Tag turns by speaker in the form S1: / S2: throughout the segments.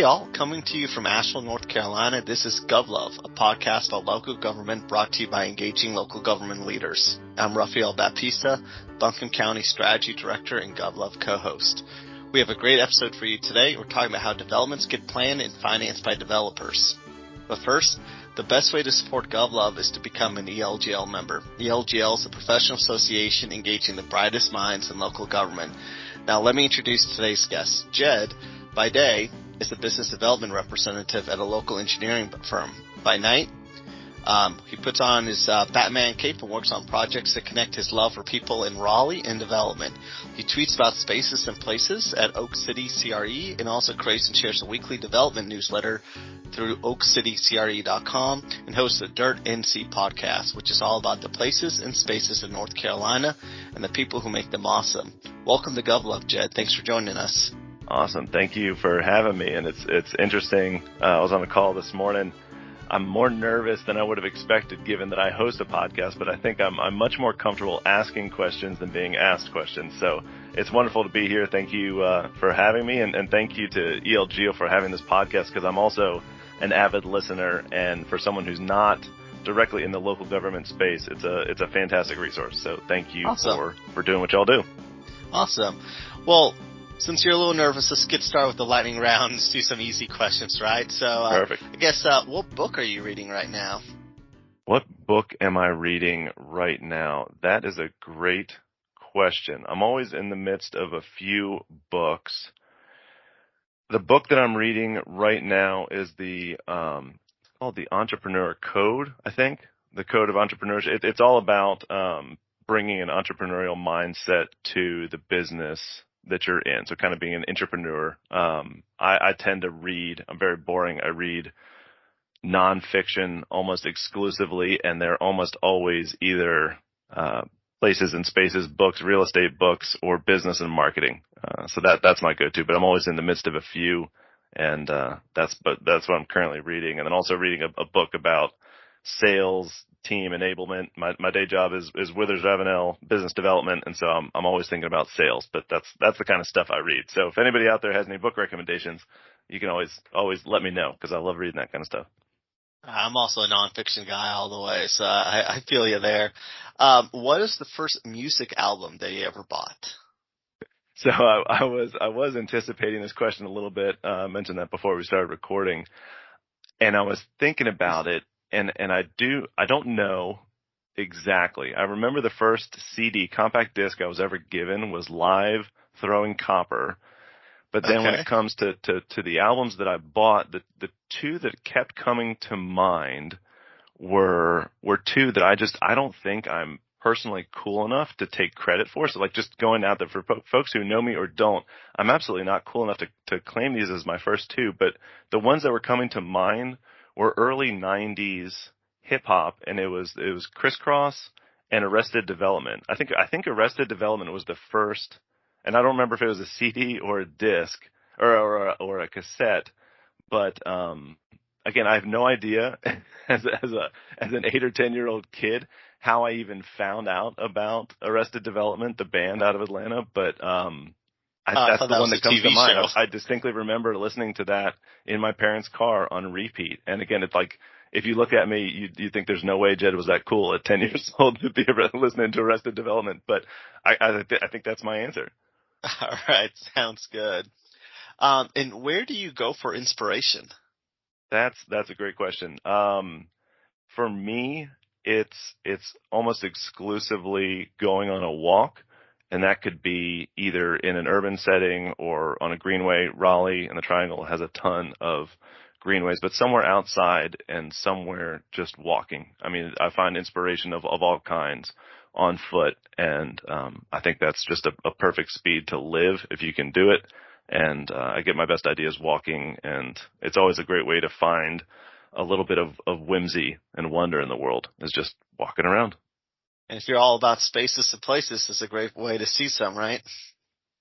S1: y'all. Coming to you from Asheville, North Carolina, this is GovLove, a podcast on local government brought to you by engaging local government leaders. I'm Rafael Baptista, Buncombe County Strategy Director and GovLove co-host. We have a great episode for you today. We're talking about how developments get planned and financed by developers. But first, the best way to support GovLove is to become an ELGL member. ELGL is a professional association engaging the brightest minds in local government. Now let me introduce today's guest. Jed, by day, is the business development representative at a local engineering firm. By night, he puts on his Batman cape and works on projects that connect his love for people in Raleigh and development. He tweets about spaces and places at Oak City CRE and also creates and shares a weekly development newsletter through oakcitycre.com and hosts the Dirt NC podcast, which is all about the places and spaces in North Carolina and the people who make them awesome. Welcome to GovLove, Jed. Thanks for joining us.
S2: Awesome. Thank you for having me. And it's interesting. I was on a call this morning. I'm more nervous than I would have expected given that I host a podcast, but I think I'm much more comfortable asking questions than being asked questions. So it's wonderful to be here. Thank you for having me, and thank you to ELGO for having this podcast, because I'm also an avid listener, and for someone who's not directly in the local government space, it's a fantastic resource. So thank you for doing what y'all do.
S1: Awesome. Well, since you're a little nervous, let's get started with the lightning round. Let's do some easy questions, right? So,
S2: Perfect.
S1: I guess, what book are you reading right now?
S2: What book am I reading right now? That is a great question. I'm always in the midst of a few books. The book that I'm reading right now is it's called The Entrepreneur Code, I think. The Code of Entrepreneurship. It's all about bringing an entrepreneurial mindset to the business that you're in. So kind of being an entrepreneur. I tend to read, I'm very boring. I read nonfiction almost exclusively, and they're almost always either places and spaces books, real estate books, or business and marketing. So that's my go-to, but I'm always in the midst of a few, and that's what I'm currently reading. And then also reading a book about sales, team enablement. My day job is Withers Ravenel business development, and so I'm always thinking about sales. But that's the kind of stuff I read. So if anybody out there has any book recommendations, you can always let me know, because I love reading that kind of stuff.
S1: I'm also a nonfiction guy all the way, so I feel you there. What is the first music album that you ever bought?
S2: So I was anticipating this question a little bit. I mentioned that before we started recording, and I was thinking about it. And I don't know exactly. I remember the first CD, compact disc I was ever given was Live Throwing Copper. But then when it comes to the albums that I bought, the two that kept coming to mind were two that I don't think I'm personally cool enough to take credit for. So like just going out there for folks who know me or don't, I'm absolutely not cool enough to claim these as my first two. But the ones that were coming to mind were early 90s hip hop, and it was Crisscross and Arrested Development. I think Arrested Development was the first, and I don't remember if it was a CD or a disc or a cassette, but again, I have no idea as an 8 or 10-year-old kid how I even found out about Arrested Development, the band out of Atlanta, but that's the one that comes to mind. I distinctly remember listening to that in my parents' car on repeat. And again, it's like, if you look at me, you think there's no way Jed was that cool at 10 years old to be listening to Arrested Development. But I think that's my answer.
S1: All right. Sounds good. And where do you go for inspiration?
S2: That's a great question. For me, it's almost exclusively going on a walk. And that could be either in an urban setting or on a greenway. Raleigh and the Triangle has a ton of greenways, but somewhere outside and somewhere just walking. I mean, I find inspiration of all kinds on foot, and I think that's just a perfect speed to live if you can do it. And I get my best ideas walking, and it's always a great way to find a little bit of whimsy and wonder in the world, is just walking around.
S1: And if you're all about spaces and places, it's a great way to see some, right?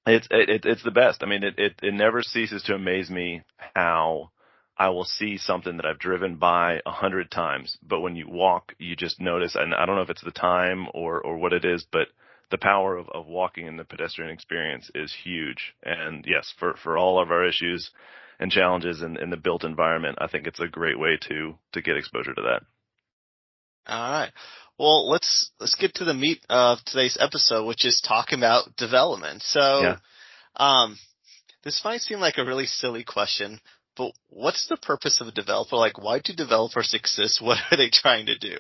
S2: It's the best. I mean, it never ceases to amaze me how I will see something that I've driven by 100 times, but when you walk, you just notice, and I don't know if it's the time or what it is, but the power of walking in the pedestrian experience is huge. And yes, for all of our issues, and challenges in the built environment, I think it's a great way to get exposure to that.
S1: All right. Well, let's get to the meat of today's episode, which is talking about development. So, this might seem like a really silly question, but what's the purpose of a developer? Like, why do developers exist? What are they trying to do?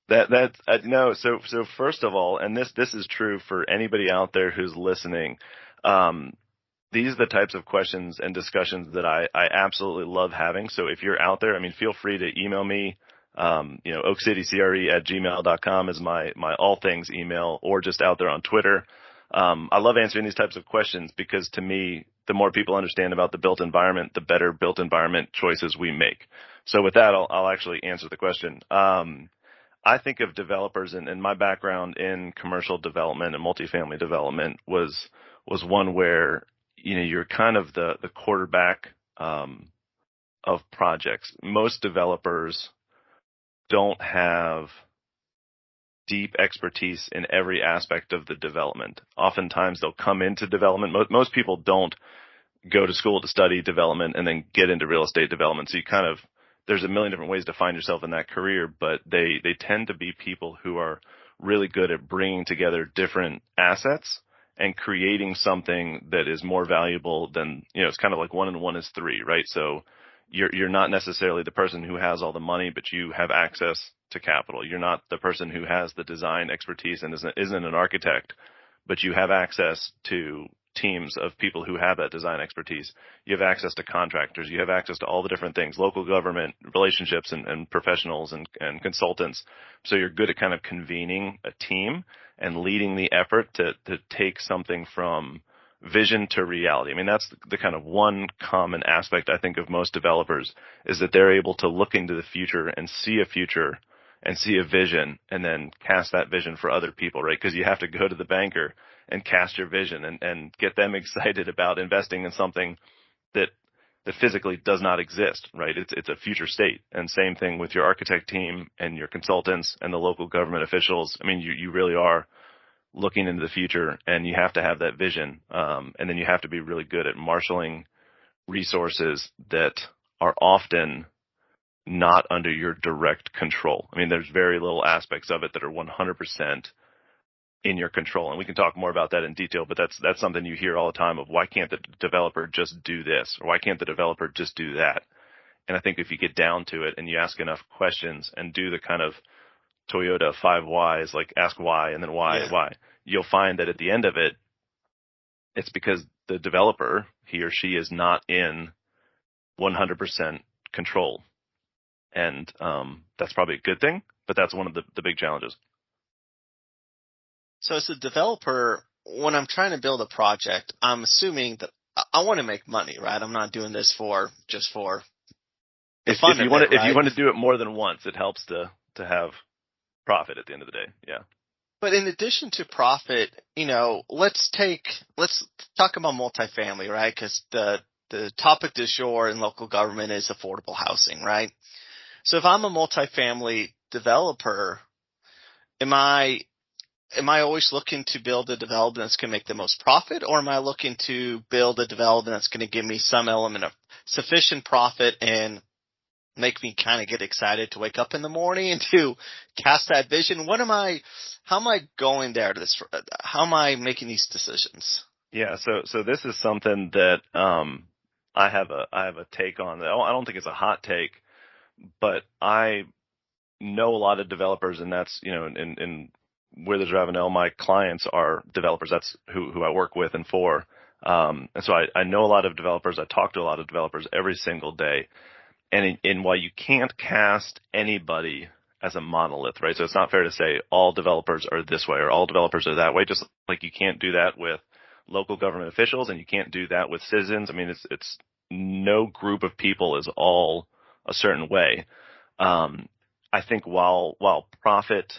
S2: No. So first of all, and this is true for anybody out there who's listening. These are the types of questions and discussions that I absolutely love having. So if you're out there, I mean, feel free to email me. oakcitycre@gmail.com is my all things email, or just out there on Twitter. I love answering these types of questions because to me, the more people understand about the built environment, the better built environment choices we make. So with that, I'll actually answer the question. I think of developers, and my background in commercial development and multifamily development was one where, you're kind of the quarterback of projects. Most developers don't have deep expertise in every aspect of the development. Oftentimes they'll come into development. Most people don't go to school to study development and then get into real estate development. So there's a million different ways to find yourself in that career, but they tend to be people who are really good at bringing together different assets and creating something that is more valuable than, it's kind of like 1 and 1 is 3, right? So you're not necessarily the person who has all the money, but you have access to capital. You're not the person who has the design expertise and isn't an architect, but you have access to teams of people who have that design expertise. You have access to contractors. You have access to all the different things, local government relationships and professionals and consultants. So you're good at kind of convening a team and leading the effort to take something from vision to reality. I mean, that's the kind of one common aspect I think of most developers, is that they're able to look into the future and see a future and see a vision and then cast that vision for other people, right? Because you have to go to the banker and cast your vision and get them excited about investing in something that physically does not exist, right? It's a future state. And same thing with your architect team and your consultants and the local government officials. I mean, you really are looking into the future, and you have to have that vision. And then you have to be really good at marshaling resources that are often not under your direct control. I mean, there's very little aspects of it that are 100% in your control. And we can talk more about that in detail, but that's something you hear all the time of, why can't the developer just do this? Or why can't the developer just do that? And I think if you get down to it and you ask enough questions and do the kind of Toyota 5 whys, like ask why and then why, why, you'll find that at the end of it, it's because the developer, he or she, is not in 100% control. And that's probably a good thing, but that's one of the big challenges.
S1: So as a developer, when I'm trying to build a project, I'm assuming that I want to make money, right? I'm not doing this just for the fun of it, right?
S2: If you want to do it more than once, it helps to have profit at the end of the day. Yeah.
S1: But in addition to profit, let's talk about multifamily, right? Because the topic du jour in local government is affordable housing, right? So if I'm a multifamily developer, am I always looking to build a development that's going to make the most profit, or am I looking to build a development that's going to give me some element of sufficient profit and make me kind of get excited to wake up in the morning and to cast that vision? How am I going there to this? How am I making these decisions?
S2: Yeah. So this is something that, I have a take on. I don't think it's a hot take, but I know a lot of developers, and that's, in where there's revenue, my clients are developers. That's who I work with and for. And so I know a lot of developers. I talk to a lot of developers every single day. And while you can't cast anybody as a monolith, right? So it's not fair to say all developers are this way or all developers are that way. Just like you can't do that with local government officials, and you can't do that with citizens. I mean, it's no group of people is all a certain way. I think while profit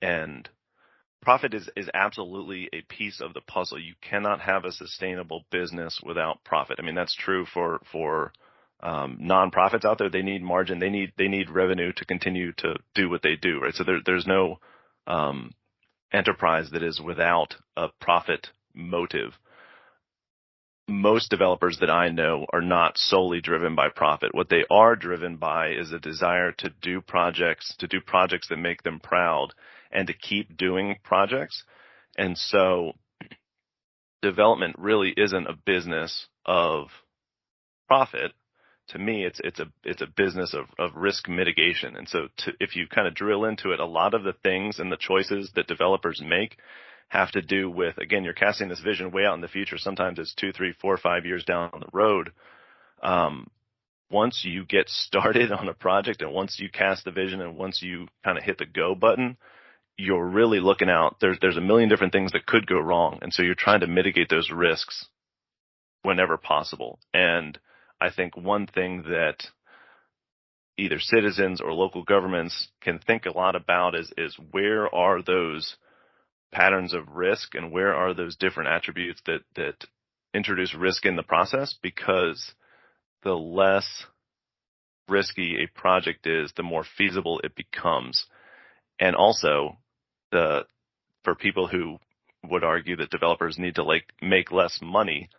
S2: is absolutely a piece of the puzzle, you cannot have a sustainable business without profit. I mean, that's true for nonprofits out there. They need margin. They need revenue to continue to do what they do, right? So there's no enterprise that is without a profit motive. most developers that I know are not solely driven by profit. What they are driven by is a desire to do projects that make them proud and to keep doing projects. And so development really isn't a business of profit. To me, it's a business of risk mitigation. And so if you kind of drill into it, a lot of the things and the choices that developers make have to do with, again, you're casting this vision way out in the future. Sometimes it's 2, 3, 4, 5 years down the road. Once you get started on a project and once you cast the vision and once you kind of hit the go button, you're really looking out. There's a million different things that could go wrong. And so you're trying to mitigate those risks whenever possible. And I think one thing that either citizens or local governments can think a lot about is where are those patterns of risk and where are those different attributes that introduce risk in the process? Because the less risky a project is, the more feasible it becomes. And also, for people who would argue that developers need to make less money,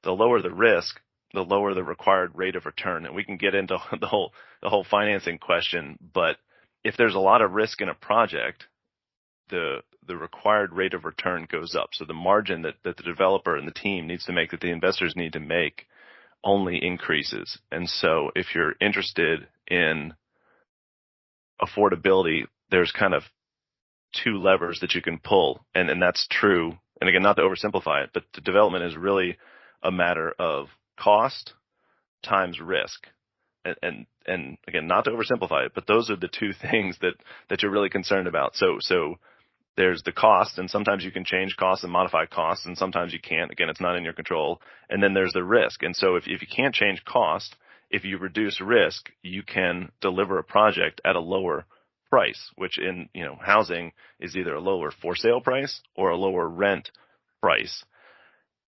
S2: the lower the risk, the lower the required rate of return. And we can get into the whole financing question, but if there's a lot of risk in a project, the required rate of return goes up. So the margin that the developer and the team needs to make, that the investors need to make, only increases. And so if you're interested in affordability, there's kind of two levers that you can pull. And that's true. And again, not to oversimplify it, but the development is really a matter of cost times risk. And again, not to oversimplify it, but those are the two things that you're really concerned about. So there's the cost, and sometimes you can change costs and modify costs, and sometimes you can't. Again, it's not in your control. And then there's the risk. And so if you can't change cost, if you reduce risk, you can deliver a project at a lower price, which in housing is either a lower for sale price or a lower rent price.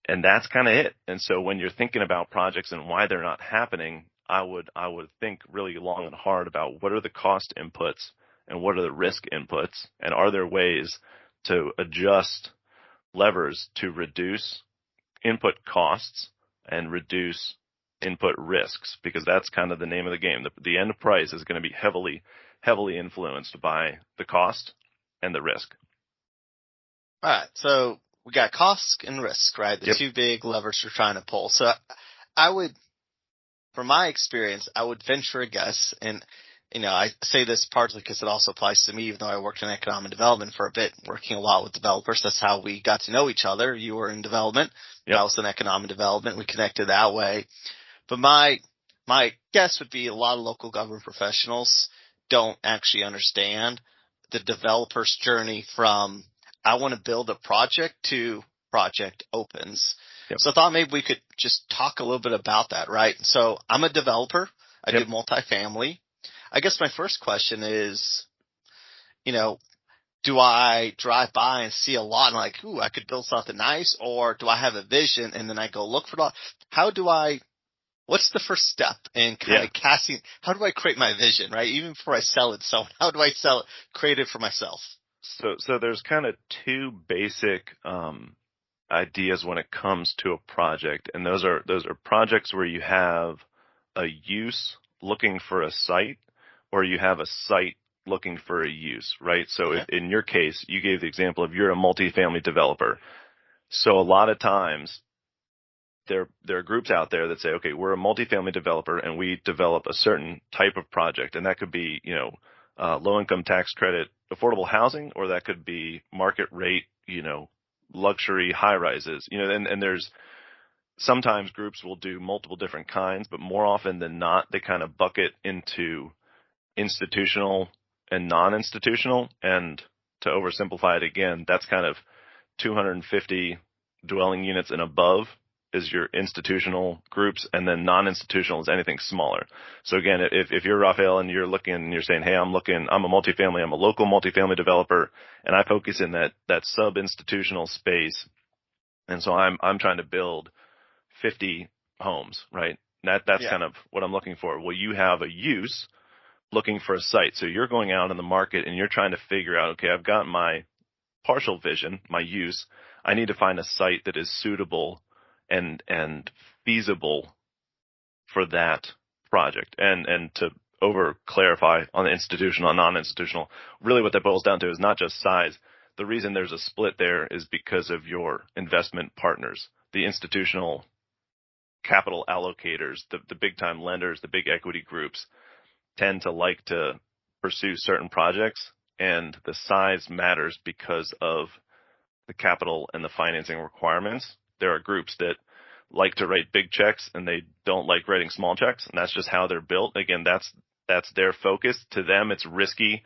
S2: And that's kind of it. And so when you're thinking about projects and why they're not happening, I would think really long and hard about what are the cost inputs and what are the risk inputs, and are there ways to adjust levers to reduce input costs and reduce input risks, because that's kind of the name of the game. The end price is going to be heavily influenced by the cost and the risk.
S1: All right. So we got cost and risk, right? The
S2: Yep.
S1: two big levers you're trying to pull. So from my experience, I would venture a guess, and I say this partly because it also applies to me, even though I worked in economic development for a bit, working a lot with developers. That's how we got to know each other. You were in development.
S2: Yep.
S1: I was in economic development. We connected that way. But my guess would be a lot of local government professionals don't actually understand the developer's journey from I want to build a project to project opens.
S2: Yep.
S1: So I thought maybe we could just talk a little bit about that, right? So I'm a developer. I
S2: Yep.
S1: do multifamily. I guess my first question is, do I drive by and see a lot and like, ooh, I could build something nice, or do I have a vision and then I go look for it? What's the first step in kind of casting? How do I create my vision, right? Even before I sell it, so how do I create it for myself?
S2: So there's kind of two basic ideas when it comes to a project, and those are projects where you have a use looking for a site, or you have a site looking for a use, right? So
S1: Okay.
S2: in your case, you gave the example of you're a multifamily developer. So a lot of times there are groups out there that say, okay, we're a multifamily developer and we develop a certain type of project, and that could be, low income tax credit, affordable housing, or that could be market rate, luxury high rises, and there's sometimes groups will do multiple different kinds, but more often than not, they kind of bucket into institutional and non-institutional. And to oversimplify it again, that's kind of 250 dwelling units and above is your institutional groups, and then non-institutional is anything smaller. So again, if you're Rafael and you're looking and you're saying, hey, I'm a multifamily, I'm a local multifamily developer, and I focus in that sub-institutional space, and so I'm trying to build 50 homes, right? That's kind of what I'm looking for. Well, you have a use looking for a site. So you're going out in the market and you're trying to figure out, okay, I've got my partial vision, my use. I need to find a site that is suitable and feasible for that project. And to over clarify on the institutional and non-institutional, really what that boils down to is not just size. The reason there's a split there is because of your investment partners, the institutional capital allocators, the big time lenders, the big equity groups tend to like to pursue certain projects, and the size matters because of the capital and the financing requirements. There are groups that like to write big checks and they don't like writing small checks, and that's just how they're built. Again, that's their focus. To them, it's risky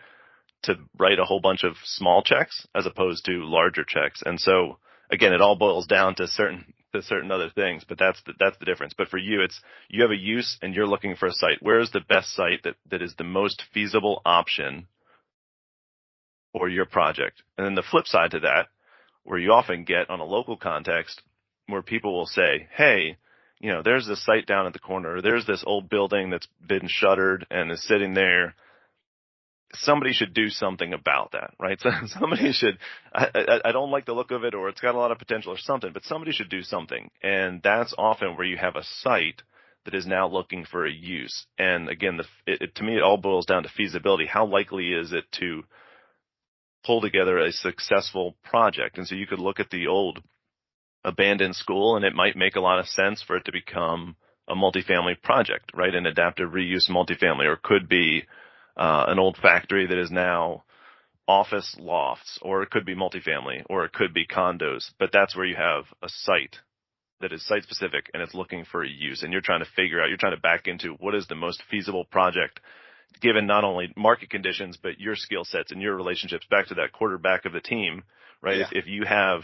S2: to write a whole bunch of small checks as opposed to larger checks. And so again, it all boils down to certain other things, but that's the difference. But for you, it's you have a use and you're looking for a site. Where is the best site that is the most feasible option for your project? And then the flip side to that, where you often get on a local context where people will say, hey, there's this site down at the corner, or there's this old building that's been shuttered and is sitting there. Somebody should do something about that, right? So somebody should, I don't like the look of it, or it's got a lot of potential or something, but somebody should do something. And that's often where you have a site that is now looking for a use. And again, to me, it all boils down to feasibility. How likely is it to pull together a successful project? And so you could look at the old abandoned school, and it might make a lot of sense for it to become a multifamily project, right? An adaptive reuse multifamily, or could be an old factory that is now office lofts, or it could be multifamily, or it could be condos. But that's where you have a site that is site specific and it's looking for a use. And you're trying to back into what is the most feasible project given not only market conditions, but your skill sets and your relationships, back to that quarterback of the team, right?
S1: Yeah.
S2: If you have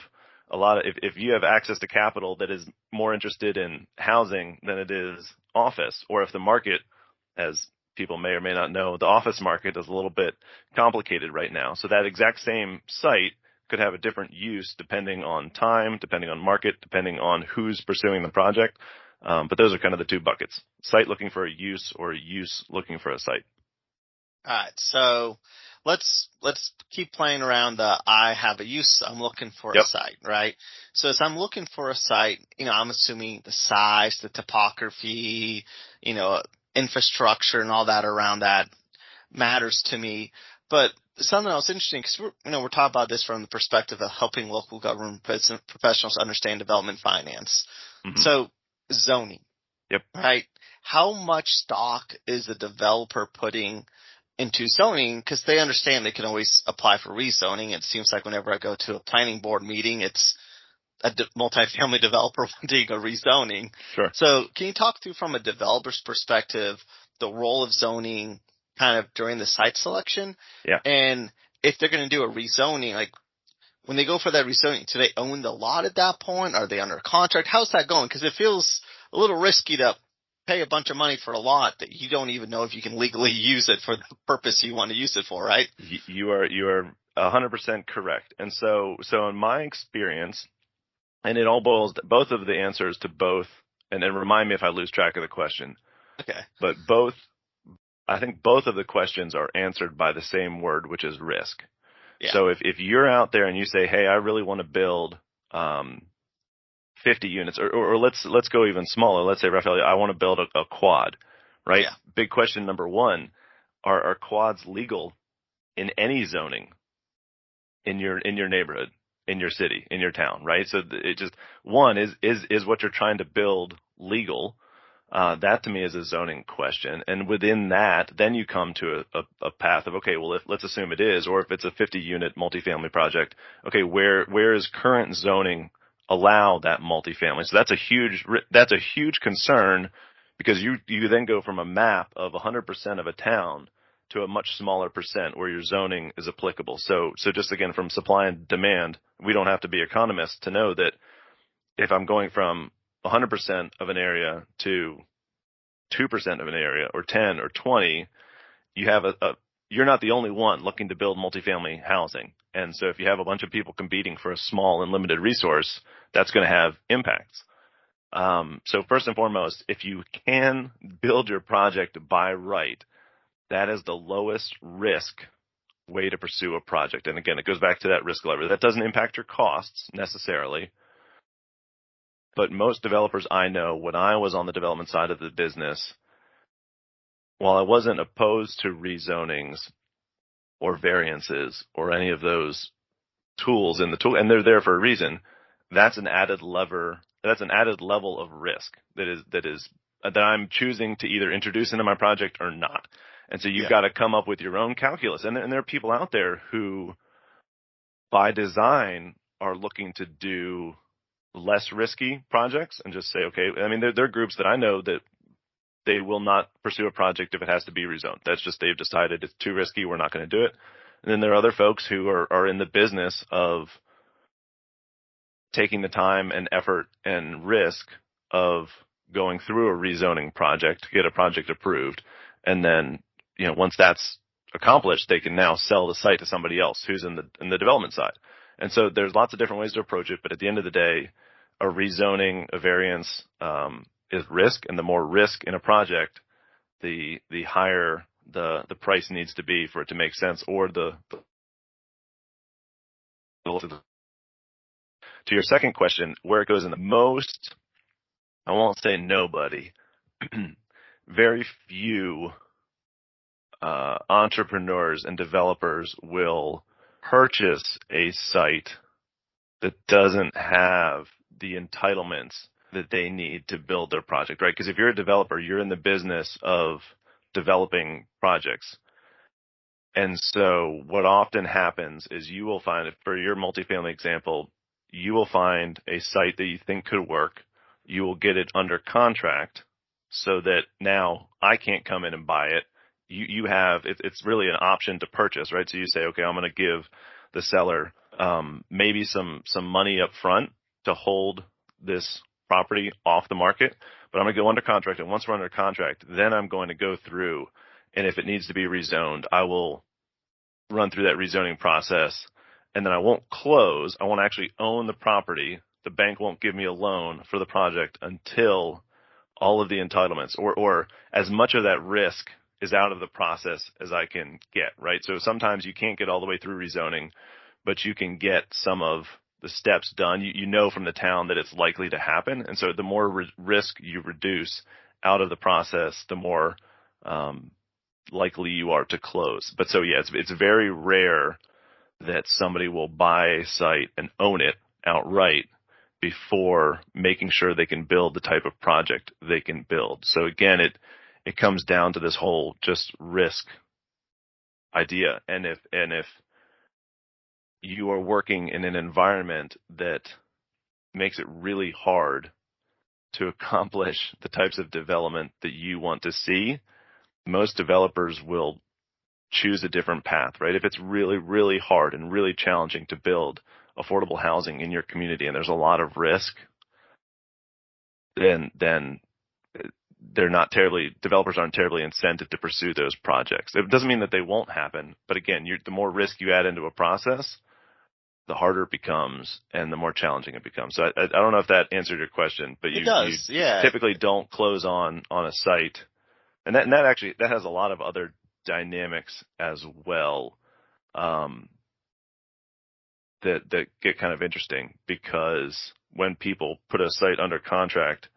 S2: if you have access to capital that is more interested in housing than it is office, or if the market, as people may or may not know, the office market is a little bit complicated right now. So that exact same site could have a different use depending on time, depending on market, depending on who's pursuing the project. But those are kind of the two buckets: site looking for a use, or a use looking for a site.
S1: All right. So let's keep playing around I have a use, I'm looking for a site, right? So as I'm looking for a site, I'm assuming the size, the topography, infrastructure and all that around that matters to me. But something else interesting, because we're talking about this from the perspective of helping local government professionals understand development finance. Mm-hmm. So zoning, right? How much stock is a developer putting into zoning? Because they understand they can always apply for rezoning. It seems like whenever I go to a planning board meeting, it's a multifamily developer wanting a rezoning. Sure. So can you talk through from a developer's perspective the role of zoning kind of during the site selection? Yeah. And if they're going to do a rezoning, like when they go for that rezoning, do they own the lot at that point? Are they under contract? How's that going? Because it feels a little risky to pay a bunch of money for a lot that you don't even know if you can legally use it for the purpose you want to use it for, right?
S2: You are 100% correct. And so in my experience, and it all both of the answers to both, and remind me if I lose track of the question. Okay. But I think both of the questions are answered by the same word, which is risk. Yeah. So if you're out there and you say, hey, I really want to build 50 units, or let's go even smaller. Let's say, Rafael, I want to build a quad, right? Yeah. Big question number one, are quads legal in any zoning in your neighborhood, in your city, in your town, right? So it just, one is what you're trying to build legal? That to me is a zoning question. And within that, then you come to a path of, okay, well, let's assume it is, or if it's a 50 unit multifamily project, okay, where is current zoning allow that multifamily? So that's a huge concern, because you then go from a map of 100% of a town to a much smaller percent where your zoning is applicable. So just again, from supply and demand, we don't have to be economists to know that if I'm going from 100% of an area to 2% of an area, or 10 or 20, you have you're not the only one looking to build multifamily housing. And so if you have a bunch of people competing for a small and limited resource, that's going to have impacts. So first and foremost, if you can build your project by right, that is the lowest risk way to pursue a project. And again, it goes back to that risk lever. That doesn't impact your costs necessarily. But most developers I know, when I was on the development side of the business, while I wasn't opposed to rezonings or variances or any of those tools in the tool, and they're there for a reason, that's an added lever. That's an added level of risk that I'm choosing to either introduce into my project or not. And so you've got to come up with your own calculus. And there are people out there who, by design, are looking to do less risky projects and just say, okay, I mean, there are groups that I know that they will not pursue a project if it has to be rezoned. That's just, they've decided it's too risky, we're not going to do it. And then there are other folks who are in the business of taking the time and effort and risk of going through a rezoning project to get a project approved. And then, once that's accomplished, they can now sell the site to somebody else who's in the development side. And so there's lots of different ways to approach it. But at the end of the day, a rezoning, a variance, is risk. And the more risk in a project, the higher the price needs to be for it to make sense, or to your second question, where it goes in the most, I won't say nobody, very few entrepreneurs and developers will purchase a site that doesn't have the entitlements that they need to build their project, right? Because if you're a developer, you're in the business of developing projects. And so what often happens is you will find, for your multifamily example, you will find a site that you think could work. You will get it under contract so that now I can't come in and buy it. You have, it's really an option to purchase, right? So you say, okay, I'm going to give the seller maybe some money up front to hold this property off the market, but I'm going to go under contract. And once we're under contract, then I'm going to go through, and if it needs to be rezoned, I will run through that rezoning process. And then I won't close. I won't actually own the property. The bank won't give me a loan for the project until all of the entitlements or as much of that risk is out of the process as I can get, right? So sometimes you can't get all the way through rezoning, but you can get some of the steps done. You know from the town that it's likely to happen. And so the more risk you reduce out of the process, the more likely you are to close. But so, yeah, it's very rare that somebody will buy a site and own it outright before making sure they can build the type of project they can build. So again, it comes down to this whole just risk idea. And if you are working in an environment that makes it really hard to accomplish the types of development that you want to see, most developers will choose a different path, right? If it's really, really hard and really challenging to build affordable housing in your community and there's a lot of risk, then developers aren't terribly incented to pursue those projects. It doesn't mean that they won't happen, but again, the more risk you add into a process, the harder it becomes and the more challenging it becomes. So I don't know if that answered your question, but you typically don't close on a site. And that has a lot of other dynamics as well, that get kind of interesting, because when people put a site under contract,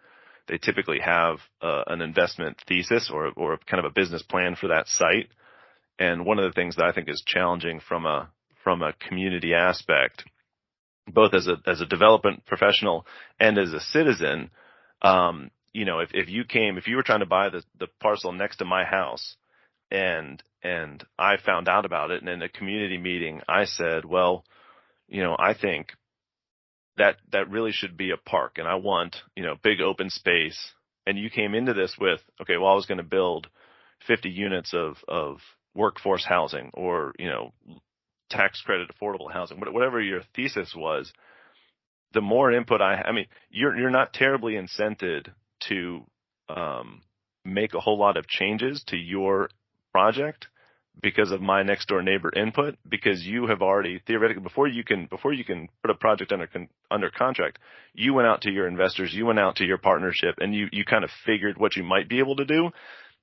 S2: they typically have an investment thesis or kind of a business plan for that site. And one of the things that I think is challenging from a community aspect, both as a development professional and as a citizen, if you were trying to buy the parcel next to my house and I found out about it, and in a community meeting I said, well, I think that really should be a park, and I want, big open space. And you came into this with, okay, well, I was going to build 50 units of workforce housing or, tax credit affordable housing, whatever your thesis was. The more input you're not terribly incented to make a whole lot of changes to your project because of my next door neighbor input, because you have already theoretically, before you can put a project under contract, you went out to your investors, you went out to your partnership, and you kind of figured what you might be able to do.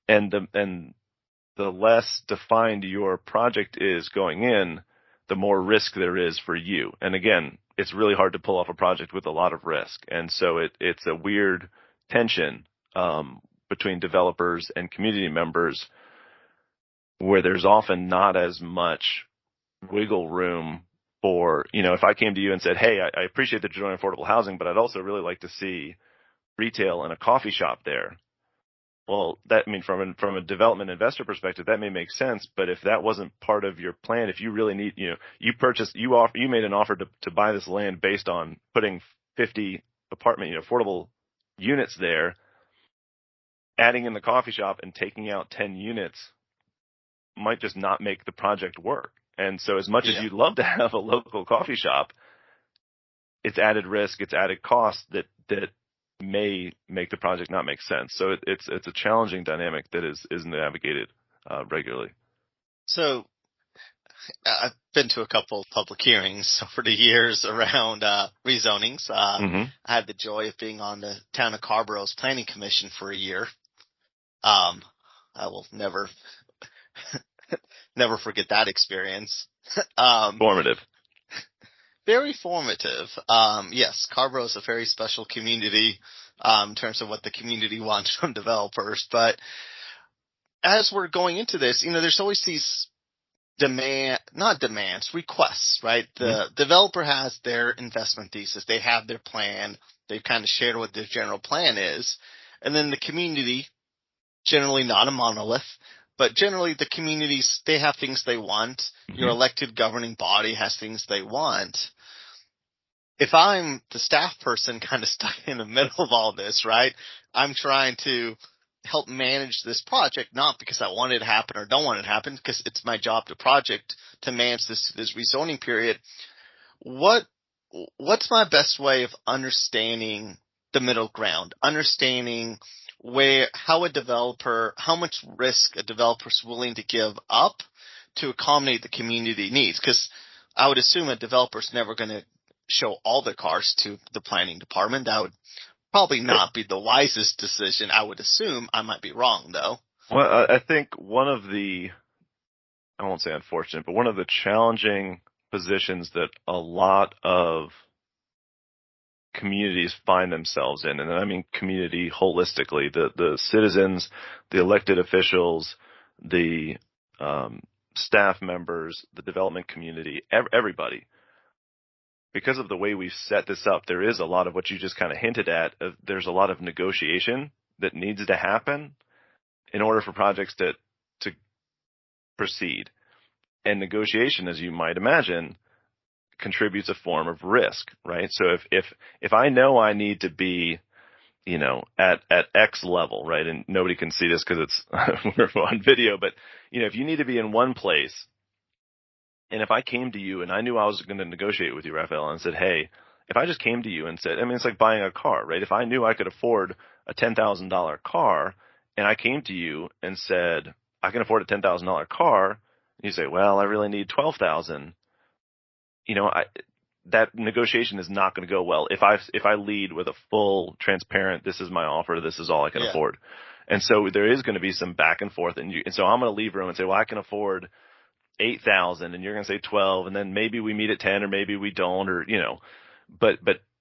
S2: And the less defined your project is going in, the more risk there is for you. And again, it's really hard to pull off a project with a lot of risk. And so it's a weird tension, between developers and community members where there's often not as much wiggle room for, if I came to you and said, hey, I appreciate that you're doing affordable housing, but I'd also really like to see retail and a coffee shop there. Well, from a development investor perspective, that may make sense. But if that wasn't part of your plan, if you really need, you made an offer to buy this land based on putting 50 affordable units there, adding in the coffee shop and taking out 10 units might just not make the project work. And so as much as you'd love to have a local coffee shop, it's added risk, it's added cost that may make the project not make sense. So it's a challenging dynamic that is navigated regularly.
S1: So I've been to a couple of public hearings over the years around rezonings. I had the joy of being on the town of Carborough's planning commission for a year. I will never forget that experience.
S2: Formative.
S1: Very formative. Yes, Carborough is a very special community in terms of what the community wants from developers. But as we're going into this, there's always these requests, right? The developer has their investment thesis. They have their plan. They've kind of shared what their general plan is. And then the community, generally not a monolith, but generally the communities, they have things they want. Your elected governing body has things they want. If I'm the staff person kind of stuck in the middle of all this, right, I'm trying to help manage this project, not because I want it to happen or don't want it to happen, because it's my job to manage this rezoning period. What's my best way of understanding the middle ground, understanding how much risk a developer's willing to give up to accommodate the community needs? Because I would assume a developer's never going to show all their cars to the planning department. That would probably not be the wisest decision, I would assume. I might be wrong, though.
S2: Well, I think one of the, I won't say unfortunate, but one of the challenging positions that a lot of communities find themselves in, and I mean community holistically, the citizens, the elected officials, the staff members, the development community, everybody. Because of the way we've set this up, there is a lot of what you just kind of hinted at. There's a lot of negotiation that needs to happen in order for projects to proceed. And negotiation, as you might imagine, contributes a form of risk, right? So if I know I need to be, at X level, right? And nobody can see this because it's we're on video, but if you need to be in one place, and if I came to you and I knew I was going to negotiate with you, Rafael, and said, hey, if I just came to you and said, it's like buying a car, right? If I knew I could afford a $10,000 car and I came to you and said, I can afford a $10,000 car, and you say, well, I really need $12,000. That negotiation is not going to go well if I lead with a full, transparent, this is my offer, this is all I can afford. And so there is going to be some back and forth, and so I'm going to leave room and say, well, I can afford $8,000, and you're going to say 12, and then maybe we meet at 10, or maybe we don't, or but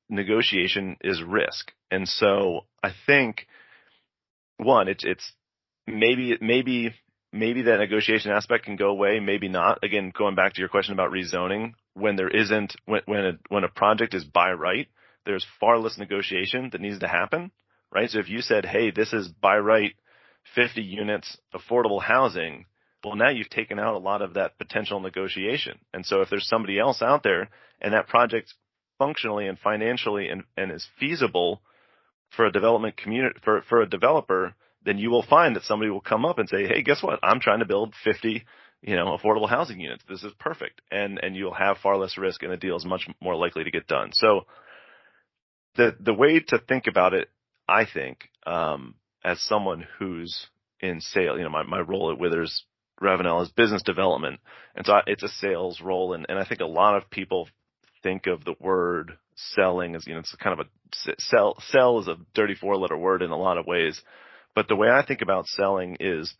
S2: negotiation is risk. And so I think one, it's maybe that negotiation aspect can go away, maybe not. Again, going back to your question about rezoning, when a project is by right, there's far less negotiation that needs to happen, right? So if you said, hey, this is by right 50 units affordable housing, well, now you've taken out a lot of that potential negotiation. And so if there's somebody else out there and that project functionally and financially and is feasible for a development community, for a developer, then you will find that somebody will come up and say, hey, guess what? I'm trying to build 50, affordable housing units. This is perfect. And you'll have far less risk, and the deal is much more likely to get done. So the way to think about it, I think, as someone who's in sales, my role at Withers Ravenel is business development. And so it's a sales role. And I think a lot of people think of the word selling as, it's kind of sell is a dirty 4-letter word in a lot of ways. But the way I think about selling is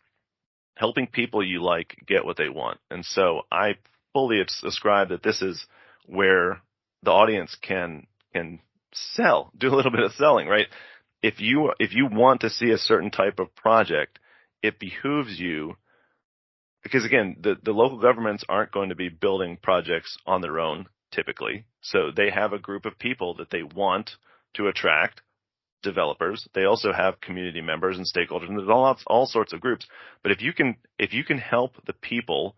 S2: helping people you like get what they want. And so I fully ascribe that this is where the audience can do a little bit of selling, right? If you want to see a certain type of project, it behooves you, because again, the local governments aren't going to be building projects on their own typically. So they have a group of people that they want to attract, developers. They also have community members and stakeholders, and there's all sorts of groups. But if you can help the people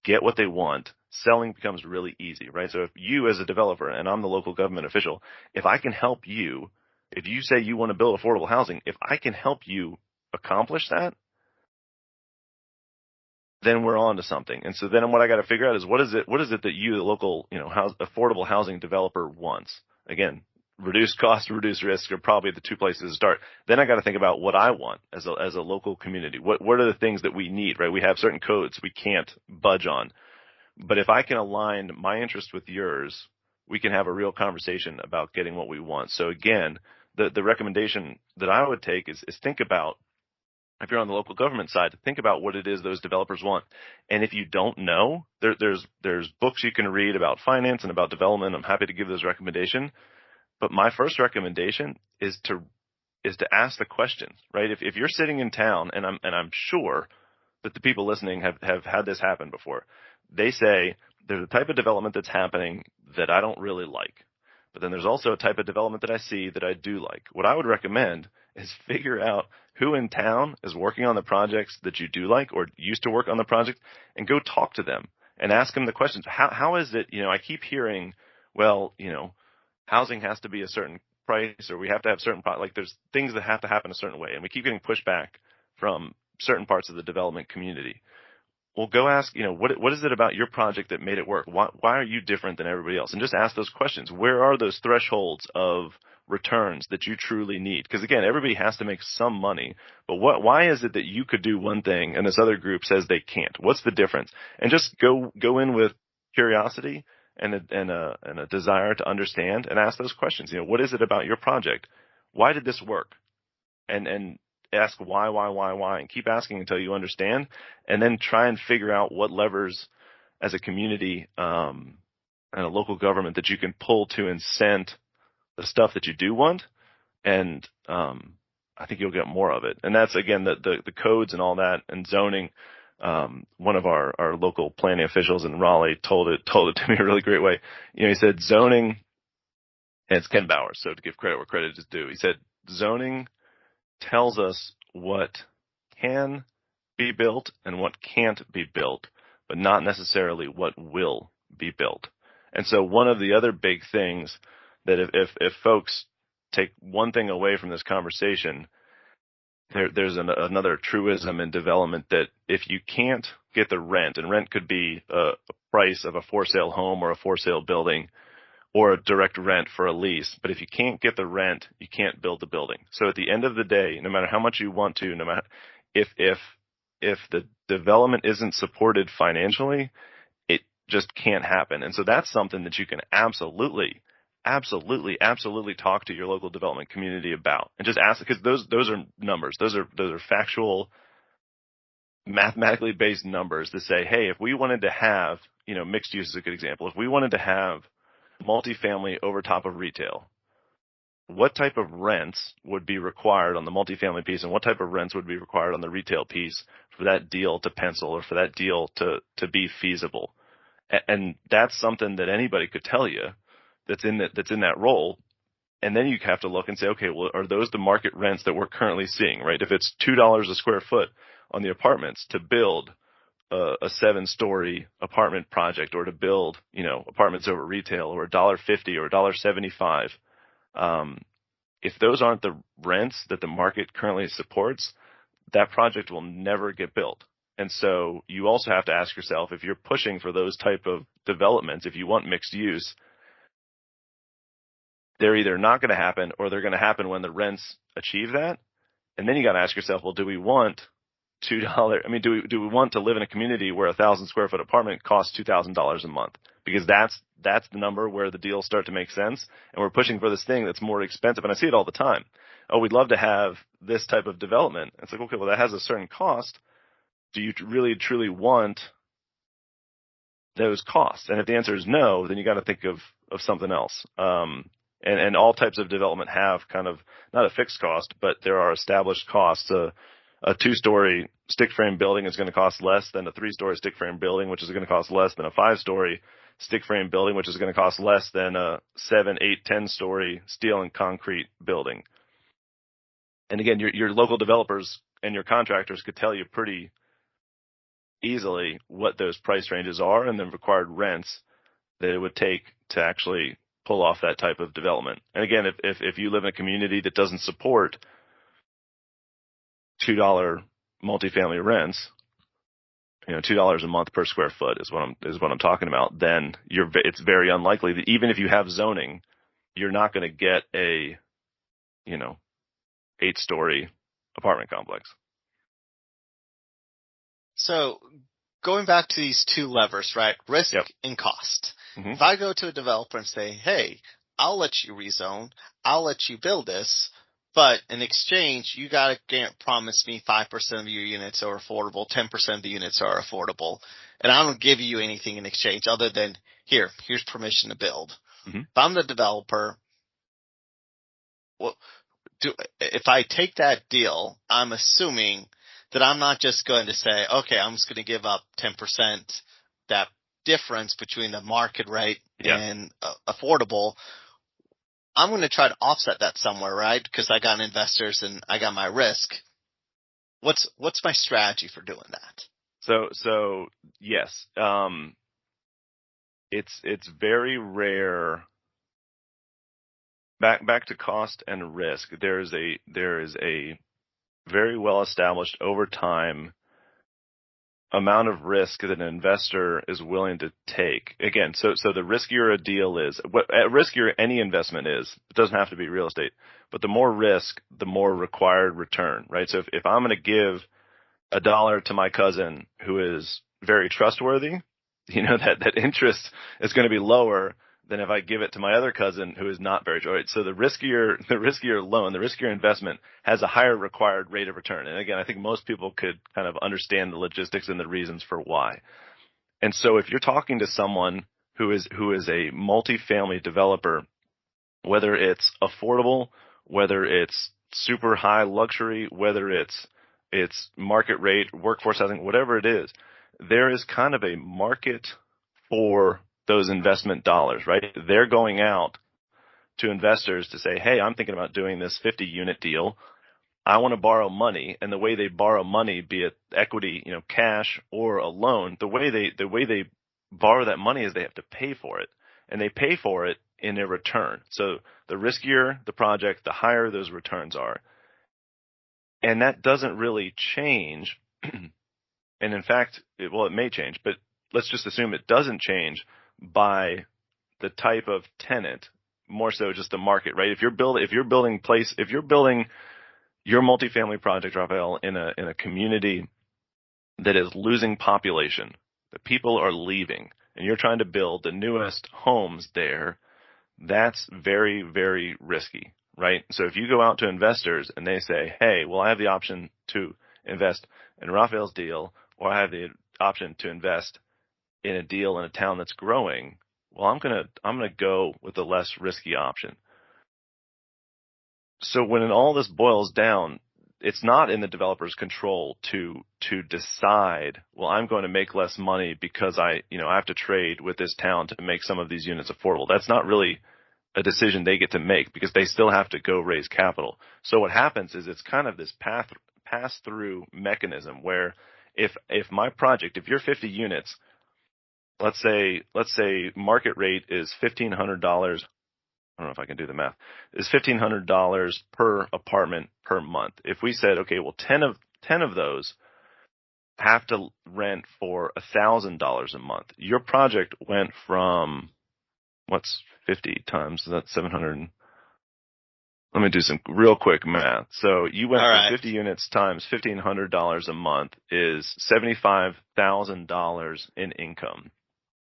S2: get what they want, selling becomes really easy, right? So if you as a developer, and I'm the local government official, if I can help you, if you say you want to build affordable housing, if I can help you accomplish that, then we're on to something. And so then what I got to figure out is what is it that you, the local, affordable housing developer wants? Again, reduce cost, reduce risk are probably the two places to start. Then I got to think about what I want as a local community. What are the things that we need, right? We have certain codes we can't budge on. But if I can align my interest with yours, we can have a real conversation about getting what we want. So again, the recommendation that I would take is think about, if you're on the local government side, think about what it is those developers want. And if you don't know, there's books you can read about finance and about development. I'm happy to give those recommendations. But my first recommendation is to ask the questions, right? If you're sitting in town, and I'm sure that the people listening have had this happen before, they say there's a type of development that's happening that I don't really like, but then there's also a type of development that I see that I do like. What I would recommend is figure out who in town is working on the projects that you do like or used to work on the project, and go talk to them and ask them the questions. How is it, I keep hearing, well, housing has to be a certain price, or we have to have certain, like there's things that have to happen a certain way. And we keep getting pushback from certain parts of the development community. Well, go ask, what is it about your project that made it work? Why are you different than everybody else? And just ask those questions. Where are those thresholds of returns that you truly need? Because again, everybody has to make some money, but why is it that you could do one thing and this other group says they can't? What's the difference? And just go in with curiosity and a desire to understand, and ask those questions. What is it about your project? Why did this work? And ask why, and keep asking until you understand, and then try and figure out what levers as a community and a local government that you can pull to incent the stuff that you do want. And I think you'll get more of it. And that's, again, the codes and all that, and zoning. One of our local planning officials in Raleigh told it to me a really great way. He said zoning, and it's Ken Bowers, so to give credit where credit is due. He said zoning tells us what can be built and what can't be built, but not necessarily what will be built. And so one of the other big things that if folks take one thing away from this conversation, there's another truism in development, that if you can't get the rent, and rent could be a price of a for sale home or a for sale building, or a direct rent for a lease. But if you can't get the rent, you can't build the building. So at the end of the day, no matter how much you want to, no matter if the development isn't supported financially, it just can't happen. And so that's something that you can absolutely talk to your local development community about, and just ask, because those are numbers. Those are factual, mathematically based numbers that say, hey, if we wanted to have, mixed use is a good example. If we wanted to have multifamily over top of retail, what type of rents would be required on the multifamily piece, and what type of rents would be required on the retail piece for that deal to pencil, or for that deal to be feasible? And that's something that anybody could tell you that's in that role. And then you have to look and say, okay, well, are those the market rents that we're currently seeing, right? If it's $2 a square foot on the apartments to build a 7-story apartment project, or to build, apartments over retail, or $1.50 or $1.75. If those aren't the rents that the market currently supports, that project will never get built. And so you also have to ask yourself, if you're pushing for those type of developments, if you want mixed use, they're either not going to happen, or they're going to happen when the rents achieve that. And then you got to ask yourself, well, do we want $2? I mean, do we want to live in a community where a 1,000 square foot apartment costs $2,000 a month? Because that's the number where the deals start to make sense. And we're pushing for this thing that's more expensive. And I see it all the time. Oh, we'd love to have this type of development. It's like, okay, well, that has a certain cost. Do you really truly want those costs? And if the answer is no, then you got to think of something else. And all types of development have kind of not a fixed cost, but there are established costs. A 2-story stick frame building is going to cost less than a 3-story stick frame building, which is going to cost less than a 5-story stick frame building, which is going to cost less than a 7, 8, 10-story steel and concrete building. And again, your local developers and your contractors could tell you pretty easily what those price ranges are and the required rents that it would take to actually pull off that type of development. And again, if you live in a community that doesn't support $2 multifamily rents, $2 a month per square foot is what I'm talking about, then it's very unlikely that even if you have zoning, you're not going to get a 8-story apartment complex.
S1: So going back to these two levers, right? Risk and cost. Mm-hmm. If I go to a developer and say, hey, I'll let you rezone, I'll let you build this, but in exchange, you got to promise me 5% of your units are affordable, 10% of the units are affordable, and I don't give you anything in exchange other than, here's permission to build. Mm-hmm. If I'm the developer, if I take that deal, I'm assuming that I'm not just going to say, okay, I'm just going to give up 10%, that difference between the market rate and affordable. I'm going to try to offset that somewhere, right? Because I got investors and I got my risk. What's my strategy for doing that?
S2: So yes, it's very rare. Back to cost and risk. There is a very well established over time amount of risk that an investor is willing to take. Again, so the riskier a deal is, riskier any investment is, it doesn't have to be real estate, but the more risk, the more required return, right? So if I'm going to give $1 to my cousin who is very trustworthy, that interest is going to be lower than if I give it to my other cousin who is not very trustworthy. So the riskier loan, the riskier investment has a higher required rate of return. And again, I think most people could kind of understand the logistics and the reasons for why. And so if you're talking to someone who is a multifamily developer, whether it's affordable, whether it's super high luxury, whether it's market rate, workforce housing, whatever it is, there is kind of a market for those investment dollars, right? They're going out to investors to say, hey, I'm thinking about doing this 50-unit deal. I want to borrow money. And the way they borrow money, be it equity, cash or a loan, the way they borrow that money is they have to pay for it. And they pay for it in a return. So the riskier the project, the higher those returns are. And that doesn't really change. And in fact, it may change, but let's just assume it doesn't change by the type of tenant, more so just the market, right? If you're building your multifamily project, Rafael, in a community that is losing population, that people are leaving, and you're trying to build the newest homes there, that's very, very risky, right? So if you go out to investors and they say, hey, well, I have the option to invest in Rafael's deal, or I have the option to invest in a deal in a town that's growing, well, I'm gonna go with the less risky option. So when all this boils down, it's not in the developer's control to decide, well, I'm going to make less money because I have to trade with this town to make some of these units affordable. That's not really a decision they get to make because they still have to go raise capital. So what happens is it's kind of this pass-through mechanism where if my project, if you're 50 units, let's say market rate is $1,500. I don't know if I can do the math. Is $1,500 per apartment per month. If we said, okay, well, 10 of those have to rent for $1,000 a month. Your project went from what's 50 times that's 700. Let me do some real quick math. So you went from 50 units times $1,500 a month is $75,000 in income.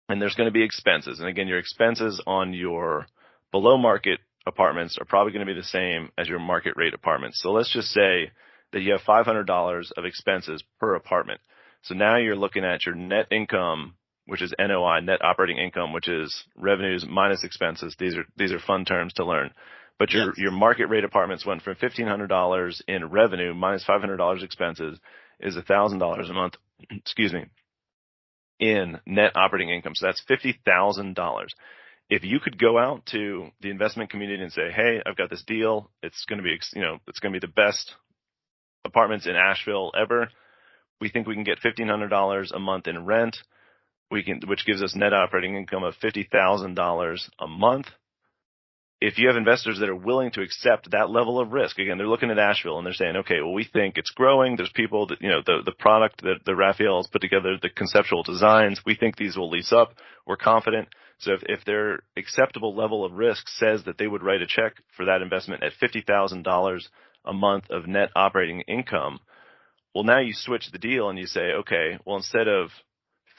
S2: And there's going to be expenses. And again, your expenses on your below market apartments are probably going to be the same as your market rate apartments. So let's just say that you have $500 of expenses per apartment. So now you're looking at your net income which is NOI, net operating income, which is revenues minus expenses. These are fun terms to learn. But your market rate apartments went from $1,500 in revenue minus $500 expenses is $1,000 a month, excuse me, in net operating income. So that's $50,000. If you could go out to the investment community and say, hey, I've got this deal. It's going to be, it's going to be the best apartments in Asheville ever. We think we can get $1,500 a month in rent. Which gives us net operating income of $50,000 a month. If you have investors that are willing to accept that level of risk, again, they're looking at Asheville and they're saying, okay, well, we think it's growing. There's people that, the product that Rafael has put together, the conceptual designs, we think these will lease up. We're confident. So if their acceptable level of risk says that they would write a check for that investment at $50,000 a month of net operating income, well, now you switch the deal and you say, okay, well, instead of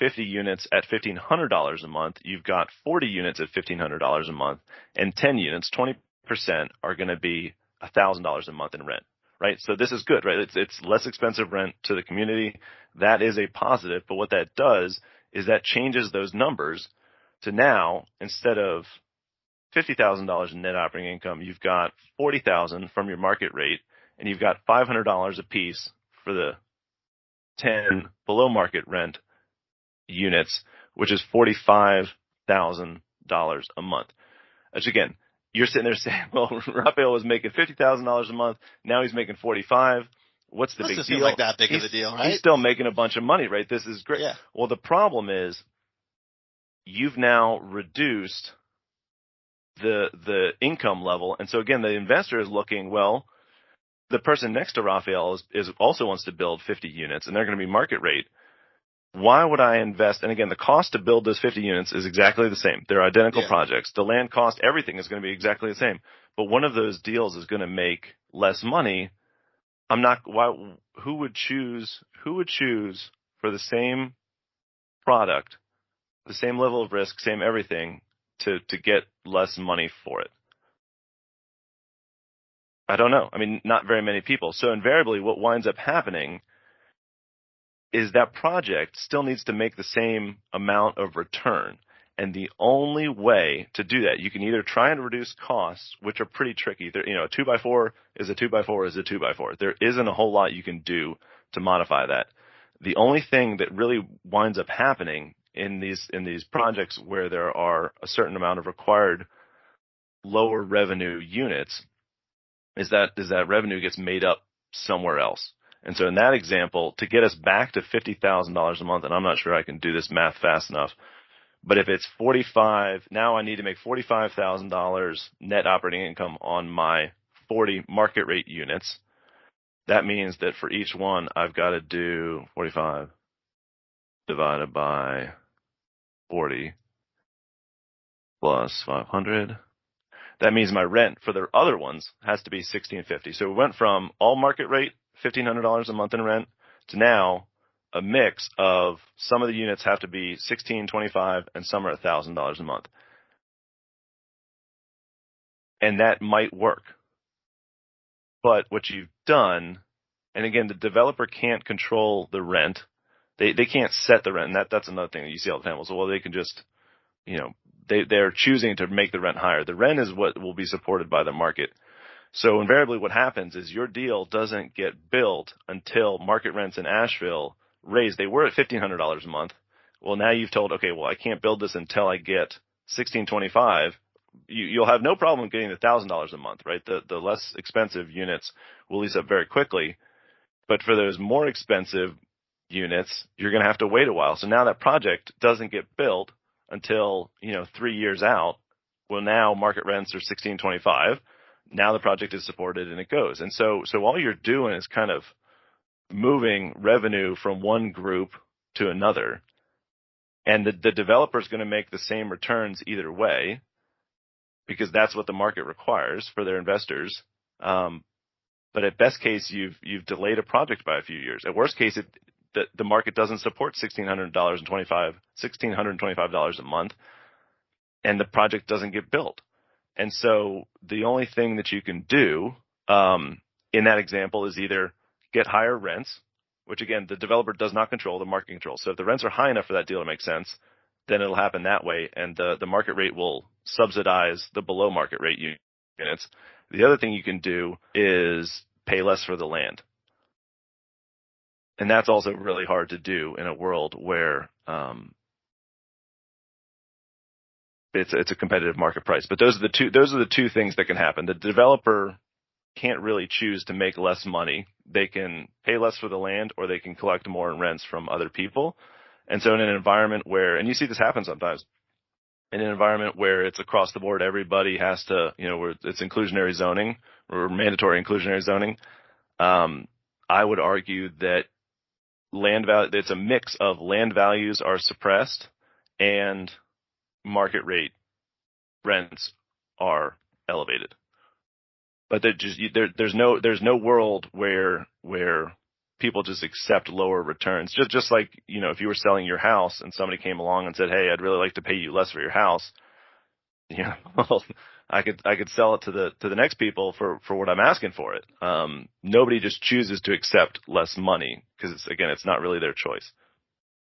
S2: 50 units at $1,500 a month, you've got 40 units at $1,500 a month, and 10 units, 20%, are going to be $1,000 a month in rent, right? So this is good, right? It's less expensive rent to the community. That is a positive, but what that does is that changes those numbers to now, instead of $50,000 in net operating income, you've got $40,000 from your market rate, and you've got $500 a piece for the 10 below market rent units, which is $45,000 a month. Which again, you're sitting there saying, well, Rafael was making $50,000 a month. Now he's making $45,000. What's the big deal?
S1: Like that big of a deal, right?
S2: He's still making a bunch of money, right? This is great.
S1: Yeah.
S2: Well, the problem is you've now reduced the income level. And so again, the investor is looking, well, the person next to Rafael is also wants to build 50 units and they're going to be market rate. Why would I invest? And again, the cost to build those 50 units is exactly the same. They're identical projects. The land cost, everything is going to be exactly the same. But one of those deals is going to make less money. Who would choose for the same product, the same level of risk, same everything to get less money for it? I don't know. I mean, not very many people. So invariably what winds up happening is that project still needs to make the same amount of return. And the only way to do that, you can either try and reduce costs, which are pretty tricky. A 2x4 is a 2x4 is a 2x4. There isn't a whole lot you can do to modify that. The only thing that really winds up happening in these projects where there are a certain amount of required lower revenue units is that revenue gets made up somewhere else. And so in that example, to get us back to $50,000 a month, and I'm not sure I can do this math fast enough, but if it's 45, now I need to make $45,000 net operating income on my 40 market rate units. That means that for each one, I've got to do 45 divided by 40 plus 500. That means my rent for the other ones has to be $1,650. So we went from all market rate, $1,500 a month in rent, to now a mix of some of the units have to be $1,625 and some are $1,000 a month. And that might work. But what you've done, and again, the developer can't control the rent. They can't set the rent. And that's another thing that you see all the time. Well, they can just, they're choosing to make the rent higher. The rent is what will be supported by the market. So invariably what happens is your deal doesn't get built until market rents in Asheville raise. They were at $1,500 a month. Well, now you've told, okay, well, I can't build this until I get $1,625. You'll have no problem getting the $1,000 a month, right? The less expensive units will lease up very quickly. But for those more expensive units, you're going to have to wait a while. So now that project doesn't get built until, 3 years out. Well, now market rents are $1,625. Now the project is supported and it goes. And so all you're doing is kind of moving revenue from one group to another. And the developer is going to make the same returns either way because that's what the market requires for their investors. But at best case, you've delayed a project by a few years. At worst case, the market doesn't support $1,625 a month, and the project doesn't get built. And so the only thing that you can do in that example is either get higher rents, which again, the developer does not control, the market controls. So if the rents are high enough for that deal to make sense, then it'll happen that way, and the market rate will subsidize the below market rate units. The other thing you can do is pay less for the land. And that's also really hard to do in a world where it's a competitive market price. But those are the two things that can happen. The developer can't really choose to make less money. They can pay less for the land, or they can collect more in rents from other people. And so in an environment where, and you see this happen sometimes, in an environment where it's across the board, everybody has to, where it's inclusionary zoning or mandatory inclusionary zoning, I would argue that it's a mix of land values are suppressed and market rate rents are elevated. But there's no world where people just accept lower returns. Just like, if you were selling your house and somebody came along and said, "Hey, I'd really like to pay you less for your house," well, I could sell it to the next people for what I'm asking for it. Nobody just chooses to accept less money because it's not really their choice.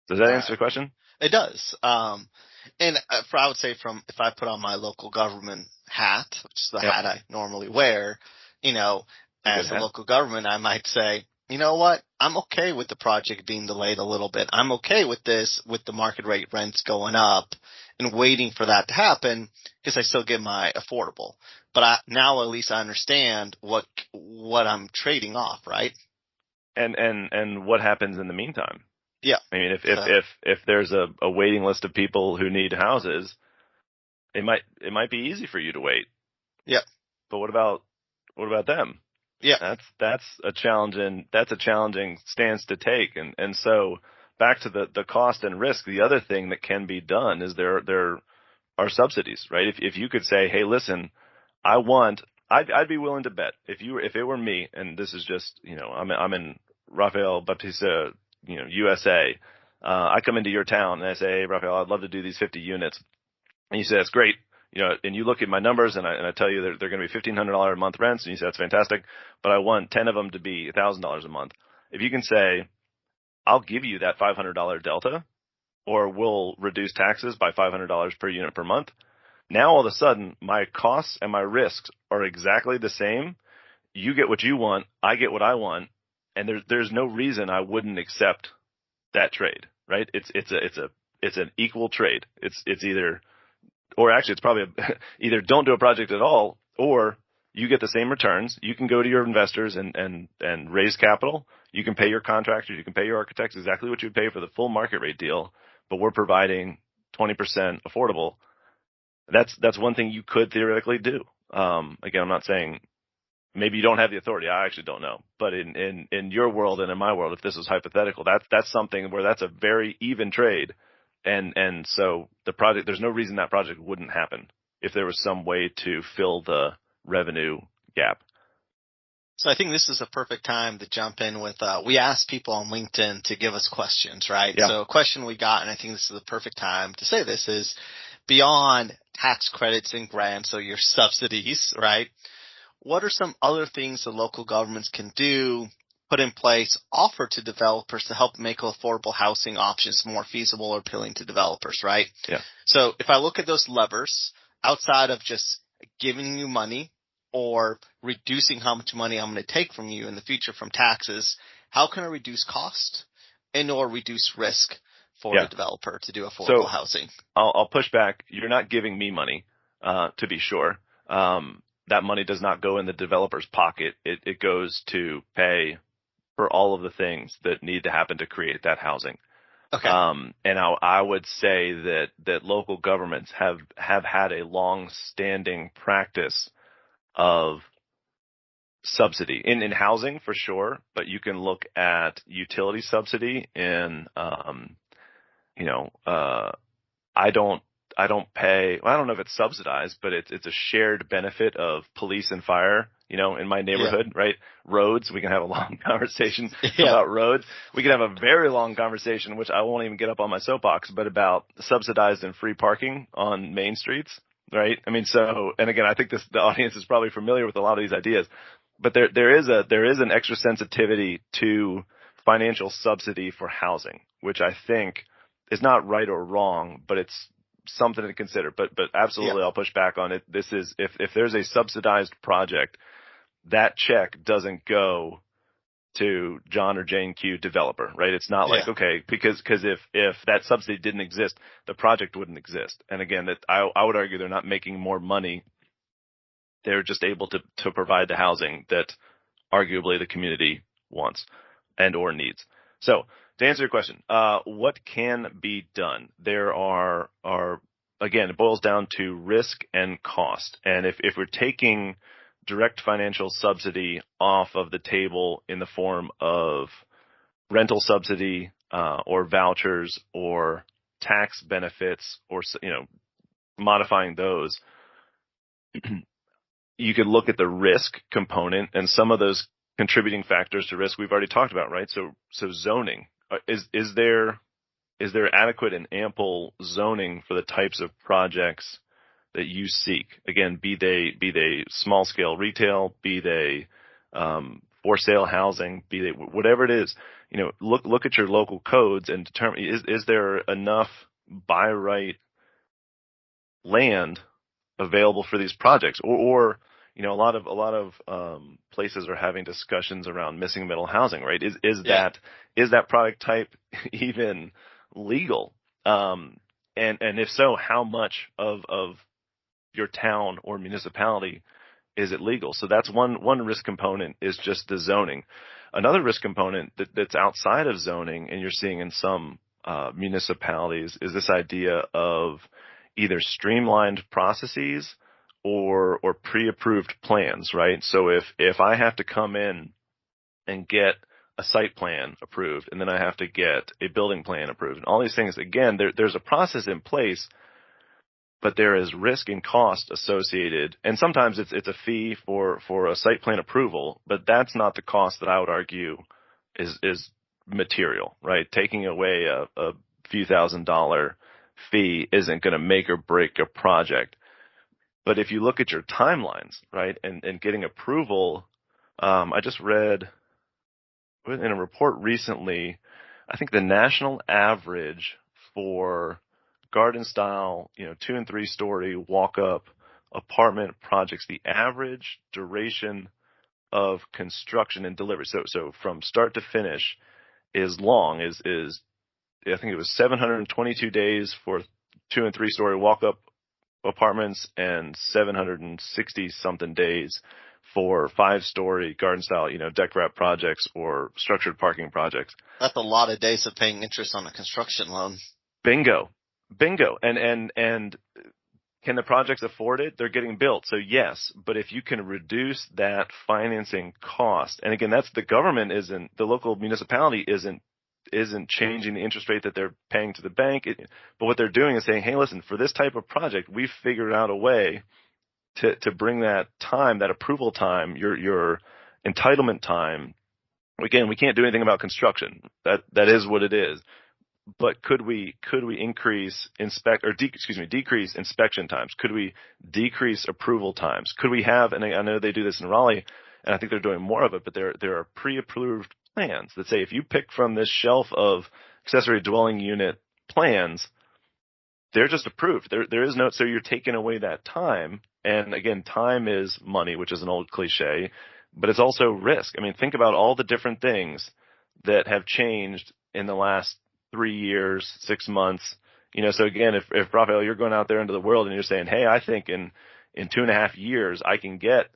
S2: Does that answer the question?
S1: It does. And I would say if I put on my local government hat, which is the hat I normally wear, as a local government, I might say, you know what? I'm okay with the project being delayed a little bit. I'm okay with this, with the market rate rents going up and waiting for that to happen because I still get my affordable. But now at least I understand what I'm trading off, right?
S2: And what happens in the meantime?
S1: Yeah.
S2: I mean, if there's a waiting list of people who need houses, it might be easy for you to wait.
S1: Yeah.
S2: But what about them?
S1: Yeah.
S2: That's a challenging stance to take. And so back to the cost and risk, the other thing that can be done is there are subsidies, right? If you could say, "Hey, listen, I'd be willing to bet if it were me," and this is just, I'm in Rafael, Baptista, USA. I come into your town and I say, "Hey, Rafael, I'd love to do these 50 units." And you say, "That's great." And you look at my numbers and I tell you they're going to be $1,500 a month rents, and you say, "That's fantastic, but I want 10 of them to be $1,000 a month." If you can say, "I'll give you that $500 delta, or we'll reduce taxes by $500 per unit per month," now all of a sudden my costs and my risks are exactly the same. You get what you want, I get what I want, and there's no reason I wouldn't accept that trade, right? It's an equal trade. It's either, or actually it's probably either don't do a project at all, or you get the same returns. You can go to your investors and raise capital. You can pay your contractors, you can pay your architects exactly what you would pay for the full market rate deal, but we're providing 20% affordable. That's one thing you could theoretically do. Again, I'm not saying maybe you don't have the authority. I actually don't know. But in your world and in my world, if this is hypothetical, that's something where that's a very even trade. And so the project, there's no reason that project wouldn't happen if there was some way to fill the revenue gap.
S1: So I think this is a perfect time to jump in with, we asked people on LinkedIn to give us questions, right?
S2: Yeah.
S1: So a question we got, and I think this is the perfect time to say this, is beyond tax credits and grants, so your subsidies, right? What are some other things the local governments can do, put in place, offer to developers to help make affordable housing options more feasible or appealing to developers, right?
S2: Yeah.
S1: So if I look at those levers, outside of just giving you money or reducing how much money I'm going to take from you in the future from taxes, how can I reduce cost and or reduce risk for the developer to do affordable housing?
S2: I'll push back. You're not giving me money, to be sure. That money does not go in the developer's pocket. It goes to pay for all of the things that need to happen to create that housing.
S1: Okay.
S2: And I would say that local governments have had a long-standing practice of subsidy in housing for sure, but you can look at utility subsidy in, I don't pay, well, I don't know if it's subsidized, but it's a shared benefit of police and fire, in my neighborhood, right? Roads, we can have a long conversation about roads. We can have a very long conversation, which I won't even get up on my soapbox, but about subsidized and free parking on main streets, right? I mean, so, and again, I think the audience is probably familiar with a lot of these ideas, but there is an extra sensitivity to financial subsidy for housing, which I think is not right or wrong, but it's something to consider. But absolutely,
S1: Yeah.
S2: I'll push back on it. This is if there's a subsidized project, that check doesn't go to John or Jane Q developer, right? It's not like,
S1: Yeah.
S2: okay, because if that subsidy didn't exist, the project wouldn't exist. And again, that I would argue they're not making more money. They're just able to provide the housing that arguably the community wants and or needs. So to answer your question, what can be done? There are again, it boils down to risk and cost. And if we're taking direct financial subsidy off of the table in the form of rental subsidy or vouchers or tax benefits or modifying those, you could look at the risk component and some of those contributing factors to risk we've already talked about, right? So zoning, is there adequate and ample zoning for the types of projects that you seek? Again, be they small scale retail, be they for sale housing, be they whatever it is, look at your local codes and determine is there enough by right land available for these projects, or a lot of places are having discussions around missing middle housing, right? Is that product type even legal? And if so, how much of your town or municipality is it legal? So that's one risk component, is just the zoning. Another risk component that's outside of zoning, and you're seeing in some municipalities, is this idea of either streamlined processes or pre-approved plans, right? So if I have to come in and get a site plan approved, and then I have to get a building plan approved, and all these things, again, there's a process in place, but there is risk and cost associated. And sometimes it's a fee for a site plan approval, but that's not the cost that I would argue is material, right? Taking away a few $1,000 fee isn't going to make or break a project. But if you look at your timelines, right, and getting approval, I just read in a report recently, I think the national average for garden style, 2 and 3 story walk up apartment projects, the average duration of construction and delivery, so from start to finish, is I think it was 722 days for 2 and 3 story walk up apartments and 760 something days for 5-story garden style, deck wrap projects or structured parking projects.
S1: That's a lot of days of paying interest on a construction loan.
S2: Bingo. And can the projects afford it? They're getting built. So yes, but if you can reduce that financing cost, and again, that's the local municipality isn't changing the interest rate that they're paying to the bank. But what they're doing is saying, hey, listen, for this type of project, we've figured out a way to bring that time, that approval time, your entitlement time. Again, we can't do anything about construction. That is what it is. But could we decrease inspection times? Could we decrease approval times? Could we have, and I know they do this in Raleigh, and I think they're doing more of it, but there are pre-approved plans that say, if you pick from this shelf of accessory dwelling unit plans, they're just approved. There is no, so you're taking away that time. And again, time is money, which is an old cliche, but it's also risk. I mean, think about all the different things that have changed in the last 3 years, 6 months. So again, if Rafael, you're going out there into the world and you're saying, hey, I think in 2.5 years, I can get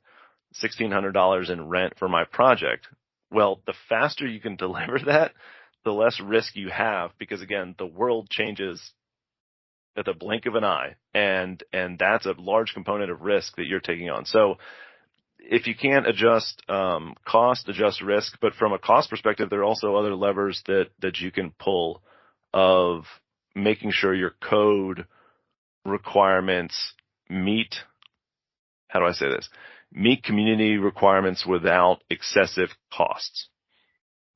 S2: $1,600 in rent for my project. Well, the faster you can deliver that, the less risk you have, because again, the world changes at the blink of an eye, and that's a large component of risk that you're taking on. So if you can't adjust cost, adjust risk. But from a cost perspective, there are also other levers that you can pull of making sure your code requirements meet community requirements without excessive costs.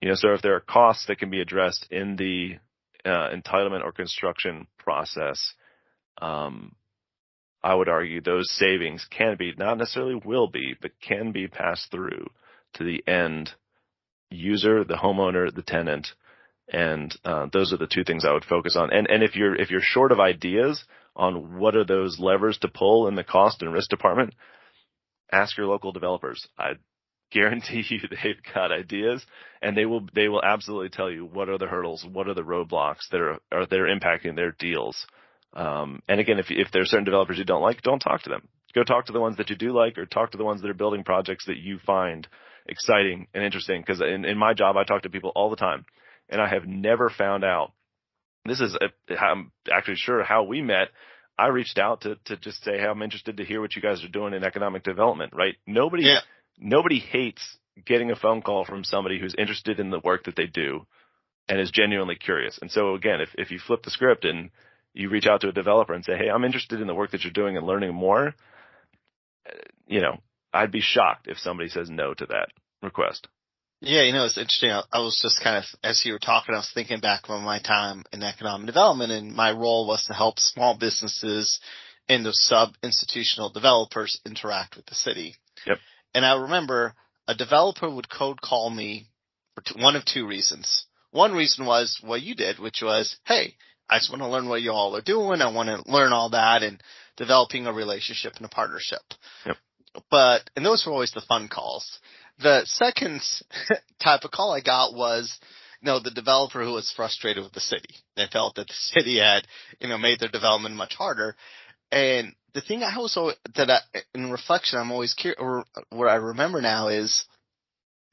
S2: So if there are costs that can be addressed in the entitlement or construction process, I would argue those savings can be, not necessarily will be, but can be passed through to the end user, the homeowner, the tenant, And those are the two things I would focus on. And if you're short of ideas on what are those levers to pull in the cost and risk department, ask your local developers. I guarantee you they've got ideas, and they will absolutely tell you what are the hurdles, what are the roadblocks that are impacting their deals. And again, if there are certain developers you don't like, don't talk to them. Go talk to the ones that you do like, or talk to the ones that are building projects that you find exciting and interesting. Because in my job, I talk to people all the time, and I have never found out. This is I'm actually sure how we met. I reached out to just say, hey, I'm interested to hear what you guys are doing in economic development, right? Nobody hates getting a phone call from somebody who's interested in the work that they do and is genuinely curious. And so again, if you flip the script and you reach out to a developer and say, hey, I'm interested in the work that you're doing and learning more, I'd be shocked if somebody says no to that request.
S1: Yeah, it's interesting. I was just kind of, as you were talking, I was thinking back on my time in economic development, and my role was to help small businesses and the sub-institutional developers interact with the city.
S2: Yep.
S1: And I remember a developer would cold call me for one of two reasons. One reason was what you did, which was, hey, I just want to learn what you all are doing. I want to learn all that, and developing a relationship and a partnership.
S2: Yep.
S1: And those were always the fun calls. The second type of call I got was, the developer who was frustrated with the city. They felt that the city had, made their development much harder. And the thing in reflection, I'm always curious, or what I remember now is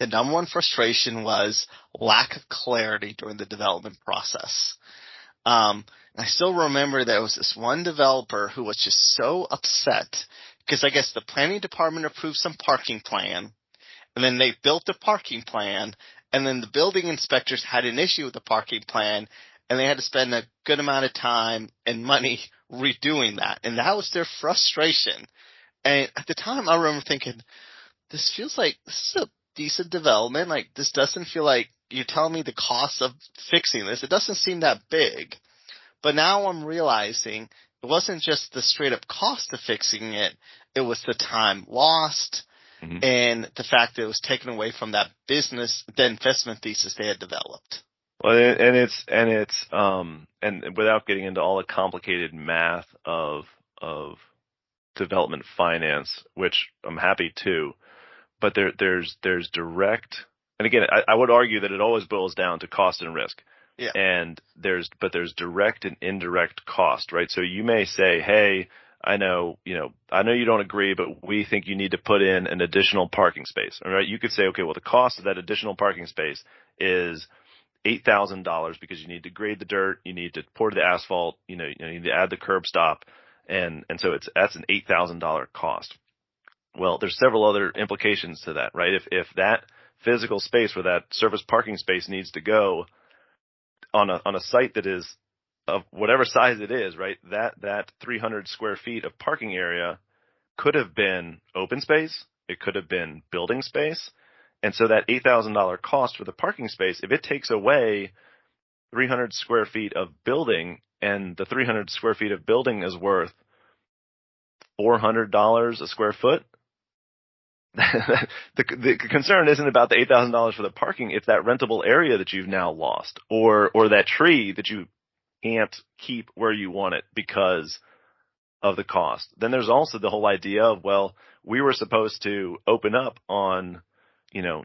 S1: the number one frustration was lack of clarity during the development process. I still remember there was this one developer who was just so upset because I guess the planning department approved some parking plan, and then they built the parking plan, and then the building inspectors had an issue with the parking plan, and they had to spend a good amount of time and money redoing that. And that was their frustration. And at the time, I remember thinking, this feels like this is a decent development. Like, this doesn't feel like you're telling me the cost of fixing this. It doesn't seem that big. But now I'm realizing it wasn't just the straight up cost of fixing it. It was the time lost, mm-hmm. and the fact that it was taken away from that business, the investment thesis they had developed.
S2: Well, and without getting into all the complicated math of development finance, which I'm happy to, but there's direct, and again, I would argue that it always boils down to cost and risk.
S1: Yeah.
S2: And there's direct and indirect cost, right? So you may say, hey, I know you don't agree, but we think you need to put in an additional parking space. All right. You could say, okay, well, the cost of that additional parking space is $8,000 because you need to grade the dirt, you need to pour the asphalt, you need to add the curb stop. And so that's an $8,000 cost. Well, there's several other implications to that, right? If that physical space where that surface parking space needs to go on a site that is of whatever size it is, right? That 300 square feet of parking area could have been open space. It could have been building space. And so that $8,000 cost for the parking space, if it takes away 300 square feet of building, and the 300 square feet of building is worth $400 a square foot, the concern isn't about the $8,000 for the parking. It's that rentable area that you've now lost, or that tree that you can't keep where you want it because of the cost. Then there's also the whole idea of, well, we were supposed to open up on,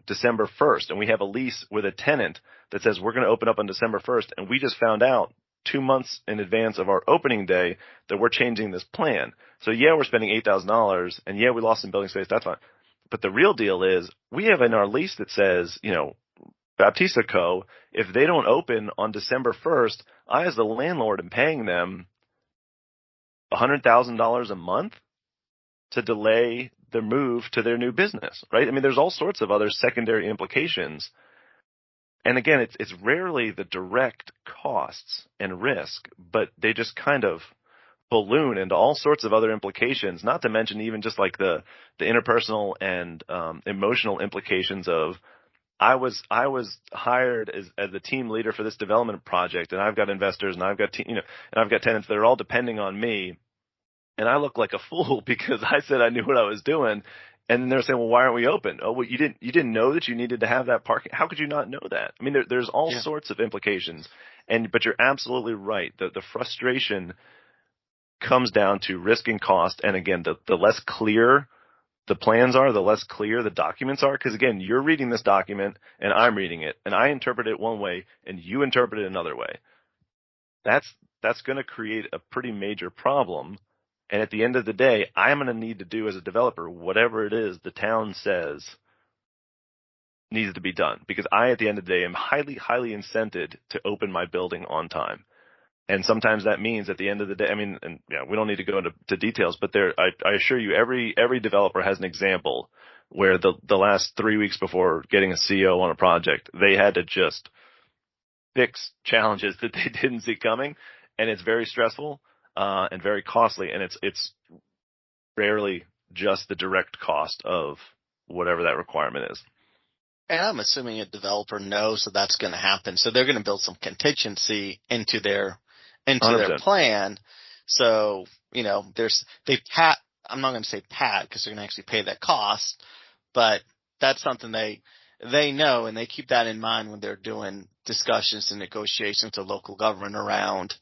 S2: December 1st, and we have a lease with a tenant that says we're going to open up on December 1st, and we just found out 2 months in advance of our opening day that we're changing this plan. So yeah, we're spending $8,000, and yeah, we lost some building space. That's fine. But the real deal is we have in our lease that says, Baptista Co., if they don't open on December 1st, I, as the landlord, am paying them $100,000 a month to delay the move to their new business, right? I mean, there's all sorts of other secondary implications. And again, it's rarely the direct costs and risk, but they just kind of balloon into all sorts of other implications, not to mention even just like the interpersonal and emotional implications of, I was hired as the team leader for this development project, and I've got investors, and I've got and I've got tenants that are all depending on me, and I look like a fool because I said I knew what I was doing, And then they're saying, well, why aren't we open? Oh, well, you didn't know that you needed to have that parking. How could you not know that? I mean, there's all sorts of implications. But you're absolutely right. The frustration comes down to risk and cost. And again, the less clear the plans are, the less clear the documents are. Because again, you're reading this document and I'm reading it, and I interpret it one way and you interpret it another way. That's going to create a pretty major problem. And at the end of the day, I'm going to need to do as a developer whatever it is the town says needs to be done, because I, at the end of the day, am highly, highly incented to open my building on time. And sometimes that means at the end of the day, I mean, and yeah, we don't need to go into details, but I assure you, every developer has an example where the last 3 weeks before getting a CO on a project, they had to just fix challenges that they didn't see coming, and it's very stressful and very costly, and it's rarely just the direct cost of whatever that requirement is.
S1: And I'm assuming a developer knows that that's going to happen, so they're going to build some contingency into their
S2: 100%.
S1: plan. So, you know, I'm not going to say pat, because they're going to actually pay that cost, but that's something they know, and they keep that in mind when they're doing discussions and negotiations with local government around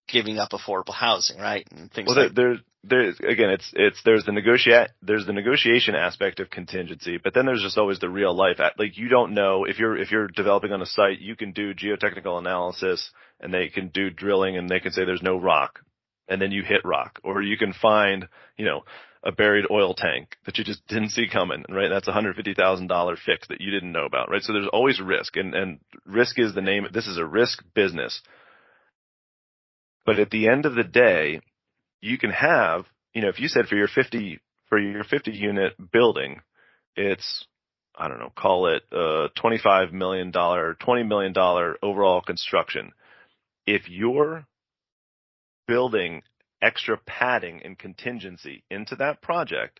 S1: giving up affordable housing, right? And things like that.
S2: There's again, there's the negotiation aspect of contingency, but then there's just always the real life. Like, you don't know if you're developing on a site, you can do geotechnical analysis and they can do drilling and they can say there's no rock, and then you hit rock, or you can find, you know, a buried oil tank that you just didn't see coming, right? That's a $150,000 fix that you didn't know about, right? So there's always risk, and risk is the name. This is a risk business. But at the end of the day, you can have, you know, if you said for your 50 unit building, it's, I don't know, call it $25 million, $20 million overall construction. If you're building extra padding and contingency into that project,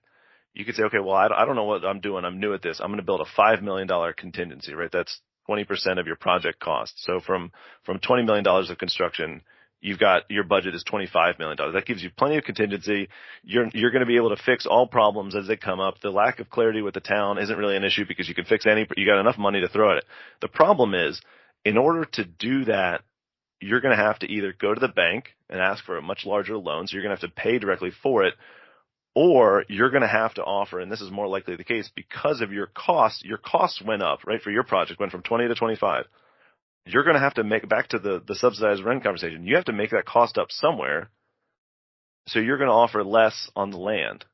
S2: you could say, okay, well, I don't know what I'm doing. I'm new at this. I'm going to build a $5 million contingency, right? That's 20% of your project cost. So from $20 million of construction, you've got, your budget is $25 million. That gives you plenty of contingency. You're going to be able to fix all problems as they come up. The lack of clarity with the town isn't really an issue, because you can fix you got enough money to throw at it. The problem is, in order to do that, you're going to have to either go to the bank and ask for a much larger loan, so you're going to have to pay directly for it, or you're going to have to offer, and this is more likely the case, because of your costs went up, right? For your project, went from 20 to 25. You're going to have to make, back to the subsidized rent conversation, you have to make that cost up somewhere. So you're going to offer less on the land,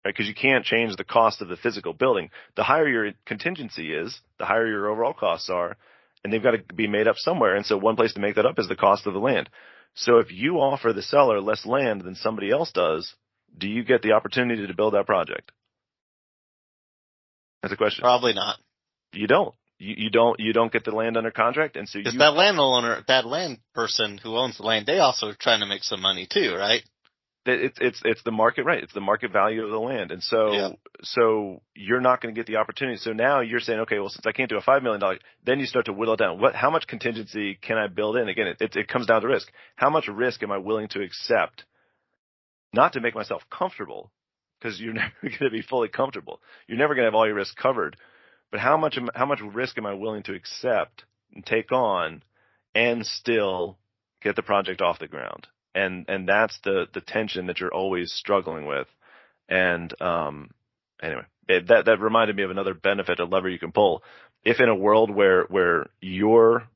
S2: right? Because you can't change the cost of the physical building. The higher your contingency is, the higher your overall costs are, and they've got to be made up somewhere. And so one place to make that up is the cost of the land. So if you offer the seller less land than somebody else does, do you get the opportunity to build that project? That's a question.
S1: Probably not.
S2: You don't. You don't get the land under contract, and so
S1: because that landowner, that land person who owns the land, they also are trying to make some money too, right?
S2: It's the market, right? It's the market value of the land, and so you're not going to get the opportunity. So now you're saying, okay, well, since I can't do a $5 million, then you start to whittle it down. How much contingency can I build in? Again, it comes down to risk. How much risk am I willing to accept? Not to make myself comfortable, because you're never going to be fully comfortable. You're never going to have all your risks covered. But how much risk am I willing to accept and take on and still get the project off the ground? And that's the tension that you're always struggling with. And anyway, that reminded me of another benefit, a lever you can pull. If in a world where you're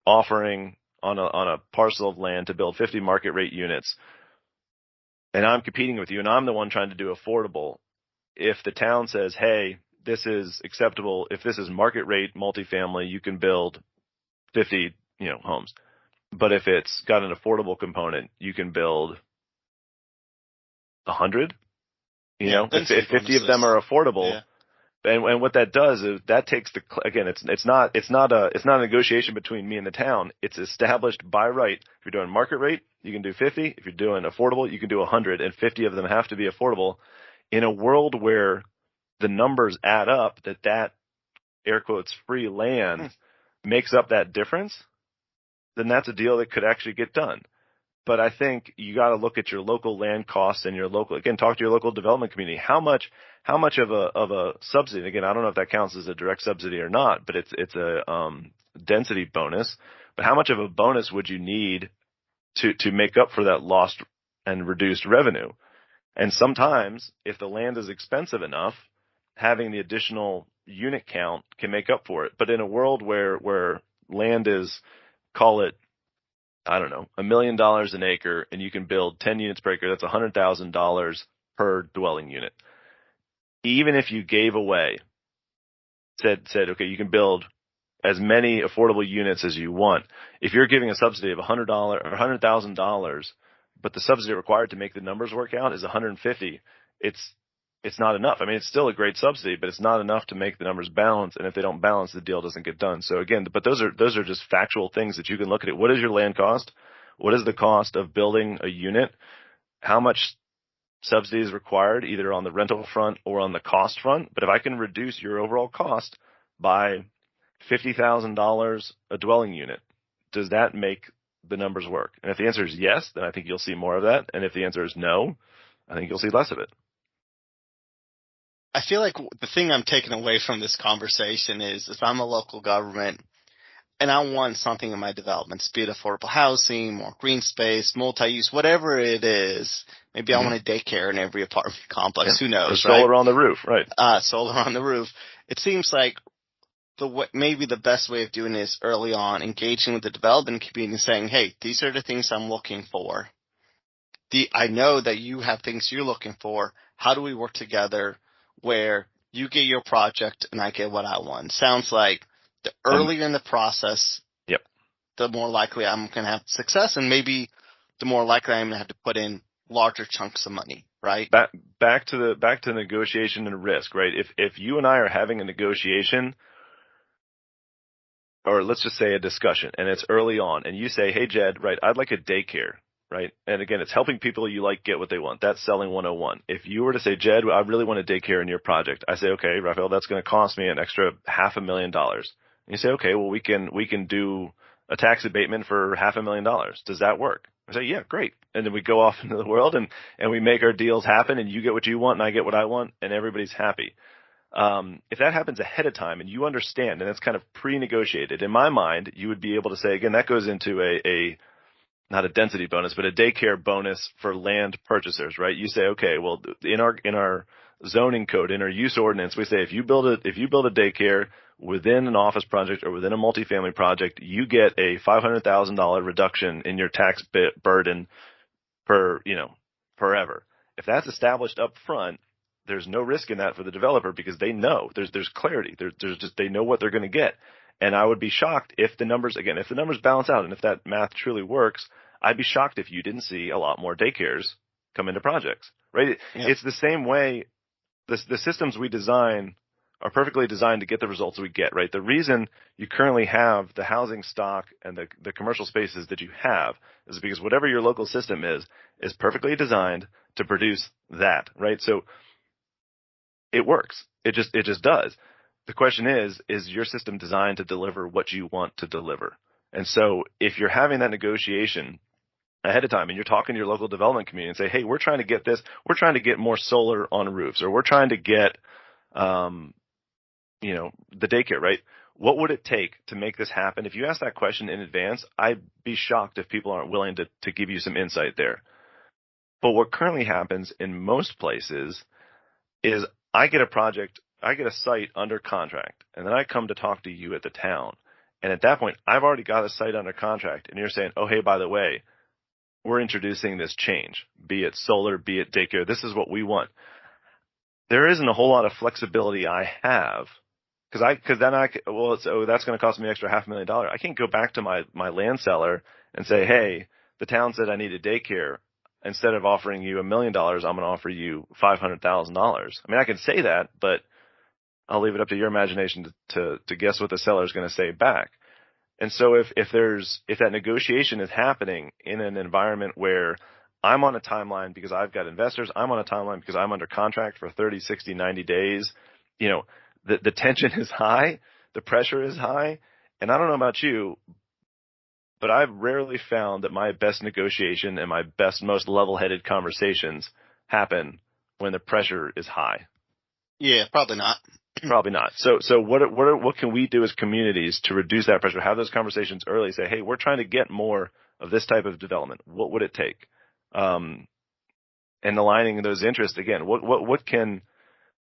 S2: offering on a parcel of land to build 50 market rate units, and I'm competing with you, and I'm the one trying to do affordable, if the town says, hey, this is acceptable, if this is market rate multifamily, you can build 50, homes. But if it's got an affordable component, you can build 100. If 50 of them are affordable, and what that does is that takes it's not a negotiation between me and the town. It's established by right. If you're doing market rate, you can do 50. If you're doing affordable, you can do 100, and 50 of them have to be affordable. In a world where the numbers add up, that air quotes free land makes up that difference, then that's a deal that could actually get done. But I think you got to look at your local land costs and talk to your local development community. How much of a subsidy? And again, I don't know if that counts as a direct subsidy or not, but it's a density bonus. But how much of a bonus would you need to make up for that lost and reduced revenue? And sometimes, if the land is expensive enough, having the additional unit count can make up for it. But in a world where land is, call it, I don't know, $1 million an acre, and you can build 10 units per acre, that's $100,000 per dwelling unit. Even if you gave away, said, okay, you can build as many affordable units as you want. If you're giving a subsidy of $100 or $100,000, but the subsidy required to make the numbers work out is $150, it's not enough. I mean, it's still a great subsidy, but it's not enough to make the numbers balance. And if they don't balance, the deal doesn't get done. So again, but those are just factual things that you can look at. What is your land cost? What is the cost of building a unit? How much subsidy is required, either on the rental front or on the cost front? But if I can reduce your overall cost by $50,000 a dwelling unit, does that make the numbers work? And if the answer is yes, then I think you'll see more of that. And if the answer is no, I think you'll see less of it.
S1: I feel like the thing I'm taking away from this conversation is if I'm a local government and I want something in my developments, be it affordable housing, more green space, multi-use, whatever it is, maybe I want a daycare in every apartment complex, who knows,
S2: or solar on the roof, right?
S1: Solar on the roof. It seems like maybe the best way of doing it is early on, engaging with the development community and saying, hey, these are the things I'm looking for. I know that you have things you're looking for. How do we work together where you get your project and I get what I want? Sounds like the earlier in the process,
S2: yep,
S1: the more likely I'm going to have success, and maybe the more likely I'm going to have to put in larger chunks of money, right?
S2: Back to negotiation and risk, right? If you and I are having a negotiation, or let's just say a discussion, and it's early on, and you say, hey, Jed, right, I'd like a daycare. Right. And again, it's helping people you like get what they want. That's selling 101. If you were to say, Jed, I really want a daycare in your project, I say, okay, Rafael, that's going to cost me an extra $500,000. And you say, okay, well, we can do a tax abatement for $500,000. Does that work? I say, yeah, great. And then we go off into the world and we make our deals happen, and you get what you want and I get what I want, and everybody's happy. If that happens ahead of time and you understand, and it's kind of pre-negotiated, in my mind, you would be able to say, again, that goes into not a density bonus, but a daycare bonus for land purchasers, right? You say, okay, well, in our zoning code, in our use ordinance, we say if you build a daycare within an office project or within a multifamily project, you get a $500,000 reduction in your tax burden forever. If that's established up front, there's no risk in that for the developer because they know there's clarity. They know what they're going to get. And I would be shocked if the numbers balance out and if that math truly works, I'd be shocked if you didn't see a lot more daycares come into projects, right? Yeah. It's the same way the systems we design are perfectly designed to get the results we get, right? The reason you currently have the housing stock and the commercial spaces that you have is because whatever your local system is perfectly designed to produce that, right? So it works. It just does. The question is your system designed to deliver what you want to deliver? And so if you're having that negotiation ahead of time and you're talking to your local development community and say, hey, we're trying to get this, we're trying to get more solar on roofs, or we're trying to get, the daycare, right? What would it take to make this happen? If you ask that question in advance, I'd be shocked if people aren't willing to give you some insight there. But what currently happens in most places is I get a site under contract, and then I come to talk to you at the town. And at that point, I've already got a site under contract, and you're saying, oh, hey, by the way, we're introducing this change, be it solar, be it daycare. This is what we want. There isn't a whole lot of flexibility I have that's going to cost me an extra $500,000. I can't go back to my land seller and say, hey, the town said I need a daycare. Instead of offering you $1 million, I'm going to offer you $500,000. I mean, I can say that, but I'll leave it up to your imagination to guess what the seller is going to say back. And so if that negotiation is happening in an environment where I'm on a timeline because I've got investors, I'm on a timeline because I'm under contract for 30, 60, 90 days, the tension is high, the pressure is high. And I don't know about you, but I've rarely found that my best negotiation and my best, most level-headed conversations happen when the pressure is high.
S1: Yeah, probably not.
S2: Probably not. So what can we do as communities to reduce that pressure? Have those conversations early. Say, hey, we're trying to get more of this type of development. What would it take? And aligning those interests again. What can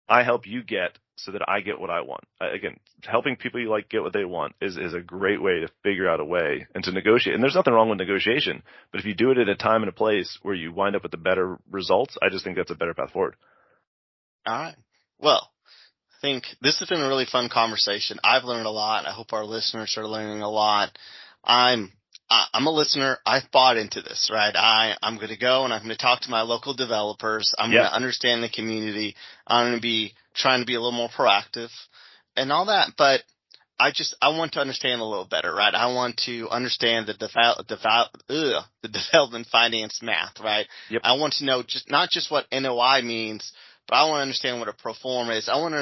S2: I help you get so that I get what I want? Again, helping people you like get what they want is a great way to figure out a way and to negotiate. And there's nothing wrong with negotiation, but if you do it at a time and a place where you wind up with the better results, I just think that's a better path forward.
S1: All right. Well, I think this has been a really fun conversation. I've learned a lot. I hope our listeners are learning a lot. I'm a listener. I've bought into this, right? I'm going to go and I'm going to talk to my local developers. I'm going to understand the community. I'm going to be trying to be a little more proactive and all that. But I want to understand a little better, right? I want to understand the development finance math, right?
S2: Yep.
S1: I want to know not just what NOI means, but I want to understand what a pro forma is. I want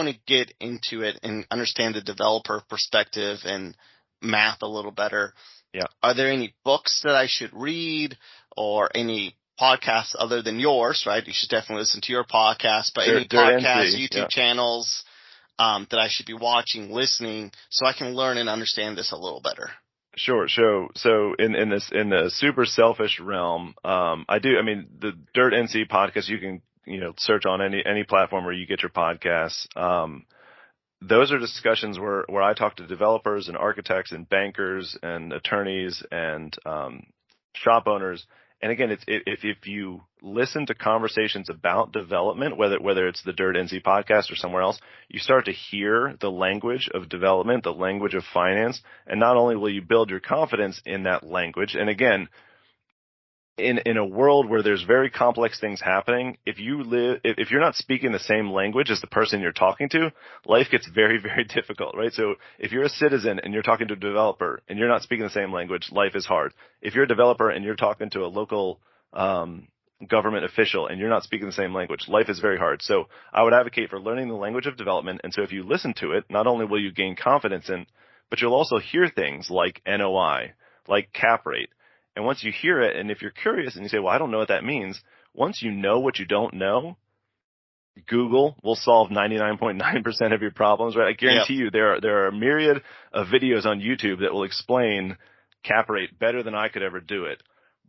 S1: to get into it and understand the developer perspective and math a little better.
S2: Yeah.
S1: Are there any books that I should read or any podcasts other than yours, right? You should definitely listen to your podcast, but any podcasts, YouTube channels that I should be watching, listening, so I can learn and understand this a little better?
S2: Sure. So in the super selfish realm, the Dirt NC podcast, you can, search on any platform where you get your podcasts. Those are discussions where I talk to developers and architects and bankers and attorneys and shop owners. And again, if you listen to conversations about development, whether it's the Dirt NC podcast or somewhere else, you start to hear the language of development, the language of finance, and not only will you build your confidence in that language, and again, in a world where there's very complex things happening, if you're not speaking the same language as the person you're talking to, life gets very, very difficult, right? So if you're a citizen and you're talking to a developer and you're not speaking the same language, life is hard. If you're a developer and you're talking to a local government official and you're not speaking the same language, life is very hard. So I would advocate for learning the language of development. And so if you listen to it, not only will you gain confidence in, but you'll also hear things like NOI, like cap rate. And once you hear it, and if you're curious and you say, well, I don't know what that means, once you know what you don't know, Google will solve 99.9% of your problems, right? I guarantee you there are a myriad of videos on YouTube that will explain cap rate better than I could ever do it.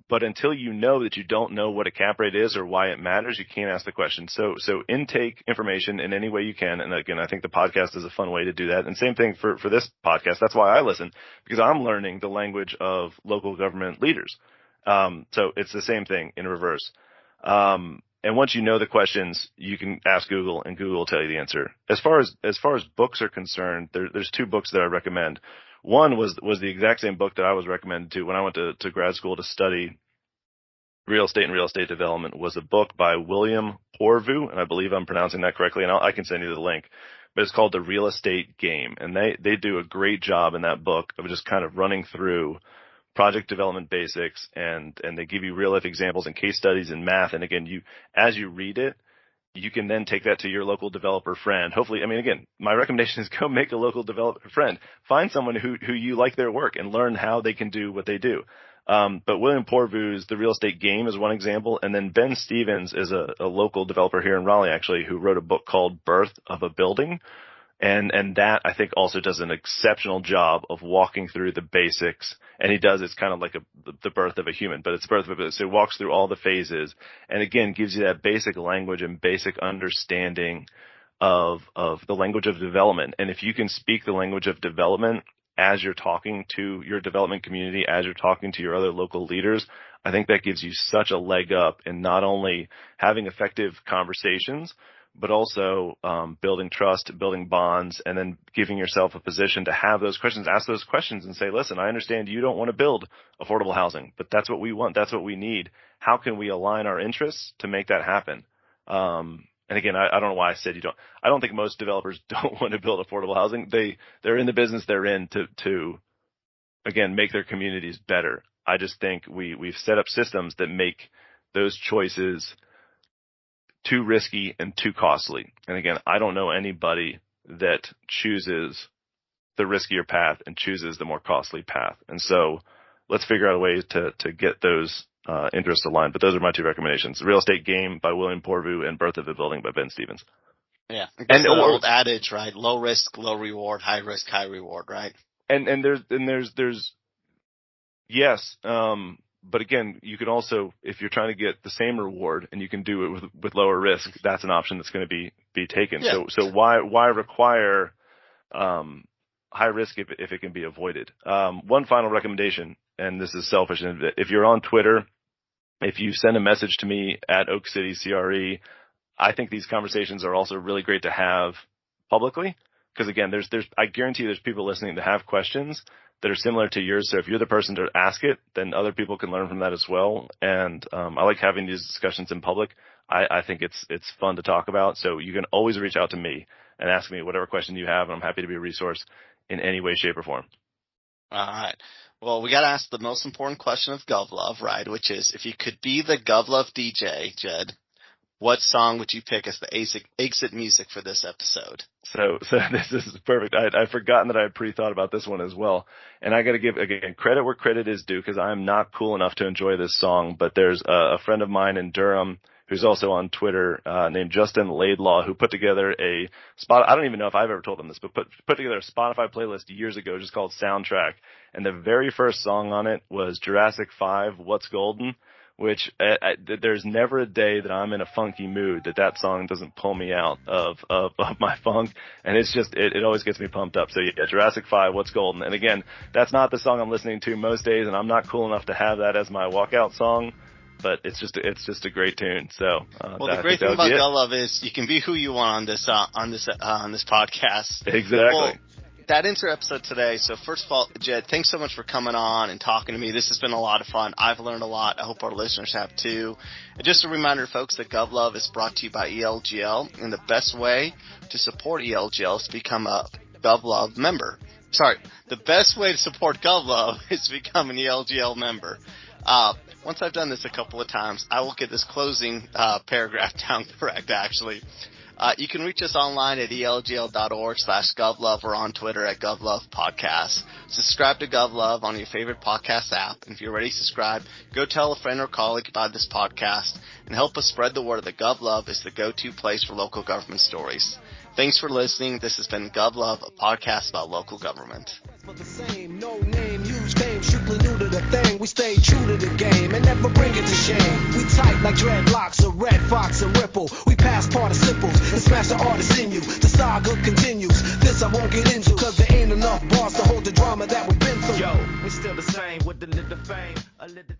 S2: But until you know that you don't know what a cap rate is or why it matters, you can't ask the question. So intake information in any way you can. And again, I think the podcast is a fun way to do that. And same thing for this podcast. That's why I listen, because I'm learning the language of local government leaders. So it's the same thing in reverse. And once you know the questions, you can ask Google and Google will tell you the answer. As far as books are concerned, there's two books that I recommend. One was the exact same book that I was recommended to when I went to grad school to study real estate and real estate development, was a book by William Horvu, and I believe I'm pronouncing that correctly, and I can send you the link, but it's called The Real Estate Game. And they do a great job in that book of just kind of running through project development basics, and they give you real life examples and case studies and math. And again, as you read it, you can then take that to your local developer friend. Hopefully, again, my recommendation is go make a local developer friend. Find someone who you like their work and learn how they can do what they do. But William Porvu's The Real Estate Game is one example. And then Ben Stevens is a local developer here in Raleigh, actually, who wrote a book called Birth of a Building. And that I think also does an exceptional job of walking through the basics. And it's kind of like the birth of a human, but it's birth of a, so it walks through all the phases and again gives you that basic language and basic understanding of the language of development. And if you can speak the language of development as you're talking to your development community, as you're talking to your other local leaders, I think that gives you such a leg up in not only having effective conversations, but also building trust, building bonds, and then giving yourself a position to have those questions, ask those questions and say, listen, I understand you don't want to build affordable housing, but that's what we want. That's what we need. How can we align our interests to make that happen? And again, I don't know why I said I don't think most developers don't want to build affordable housing. They're in the business they're in to again, make their communities better. I just think we've set up systems that make those choices too risky and too costly. And again, I don't know anybody that chooses the riskier path and chooses the more costly path. And so let's figure out a way to get those interests aligned. But those are my two recommendations: Real Estate Game by William Porvu and Birth of a Building by Ben Stevens.
S1: Yeah. And the old adage, right? Low risk, low reward, high risk, high reward, right?
S2: And there's yes. But again, you can also, if you're trying to get the same reward and you can do it with lower risk, that's an option that's going to be taken.
S1: Yeah.
S2: So why require high risk if it can be avoided? One final recommendation, and this is selfish, and if you're on Twitter, if you send a message to me at Oak City CRE, I think these conversations are also really great to have publicly, because again, I guarantee there's people listening that have questions that are similar to yours. So if you're the person to ask it, then other people can learn from that as well. And I like having these discussions in public. I think it's fun to talk about. So you can always reach out to me and ask me whatever question you have, and I'm happy to be a resource in any way, shape, or form. All
S1: right. Well, we got to ask the most important question of GovLove, right? Which is, if you could be the GovLove DJ, Jed, what song would you pick as the exit music for this episode?
S2: So this is perfect. I'd forgotten that I had pre-thought about this one as well. And I got to give, again, credit where credit is due, because I'm not cool enough to enjoy this song. But there's a friend of mine in Durham who's also on Twitter, named Justin Laidlaw, who put together a spot. I don't even know if I've ever told him this, but put together a Spotify playlist years ago just called Soundtrack. And the very first song on it was Jurassic 5, What's Golden, which there's never a day that I'm in a funky mood that song doesn't pull me out of my funk. And it's just, it always gets me pumped up. So yeah, Jurassic 5, What's Golden. And again, that's not the song I'm listening to most days, and I'm not cool enough to have that as my walkout song, but it's just a great tune. So,
S1: well, the great thing about GovLove is you can be who you want on this podcast.
S2: Exactly. Well,
S1: that ends our episode today. So first of all, Jed, thanks so much for coming on and talking to me. This has been a lot of fun. I've learned a lot. I hope our listeners have too. And just a reminder, folks, that GovLove is brought to you by ELGL, and the best way to support ELGL is to become a GovLove member. Sorry, the best way to support GovLove is to become an ELGL member. Once I've done this a couple of times, I will get this closing paragraph down correct, actually. You can reach us online at elgl.org/GovLove or on Twitter at GovLove Podcast. Subscribe to GovLove on your favorite podcast app. And if you're already subscribed, go tell a friend or colleague about this podcast and help us spread the word that GovLove is the go-to place for local government stories. Thanks for listening. This has been GovLove, a podcast about local government. No name, huge fame, strictly new to the thing. We stay true to the game and never bring it to shame. We tight like dreadlocks, a red fox and ripple. We pass participles and smash the artist in you. The saga continues. This I won't get into, cause there ain't enough bars to hold the drama that we've been through. Yo, we're still the same with the little fame, a little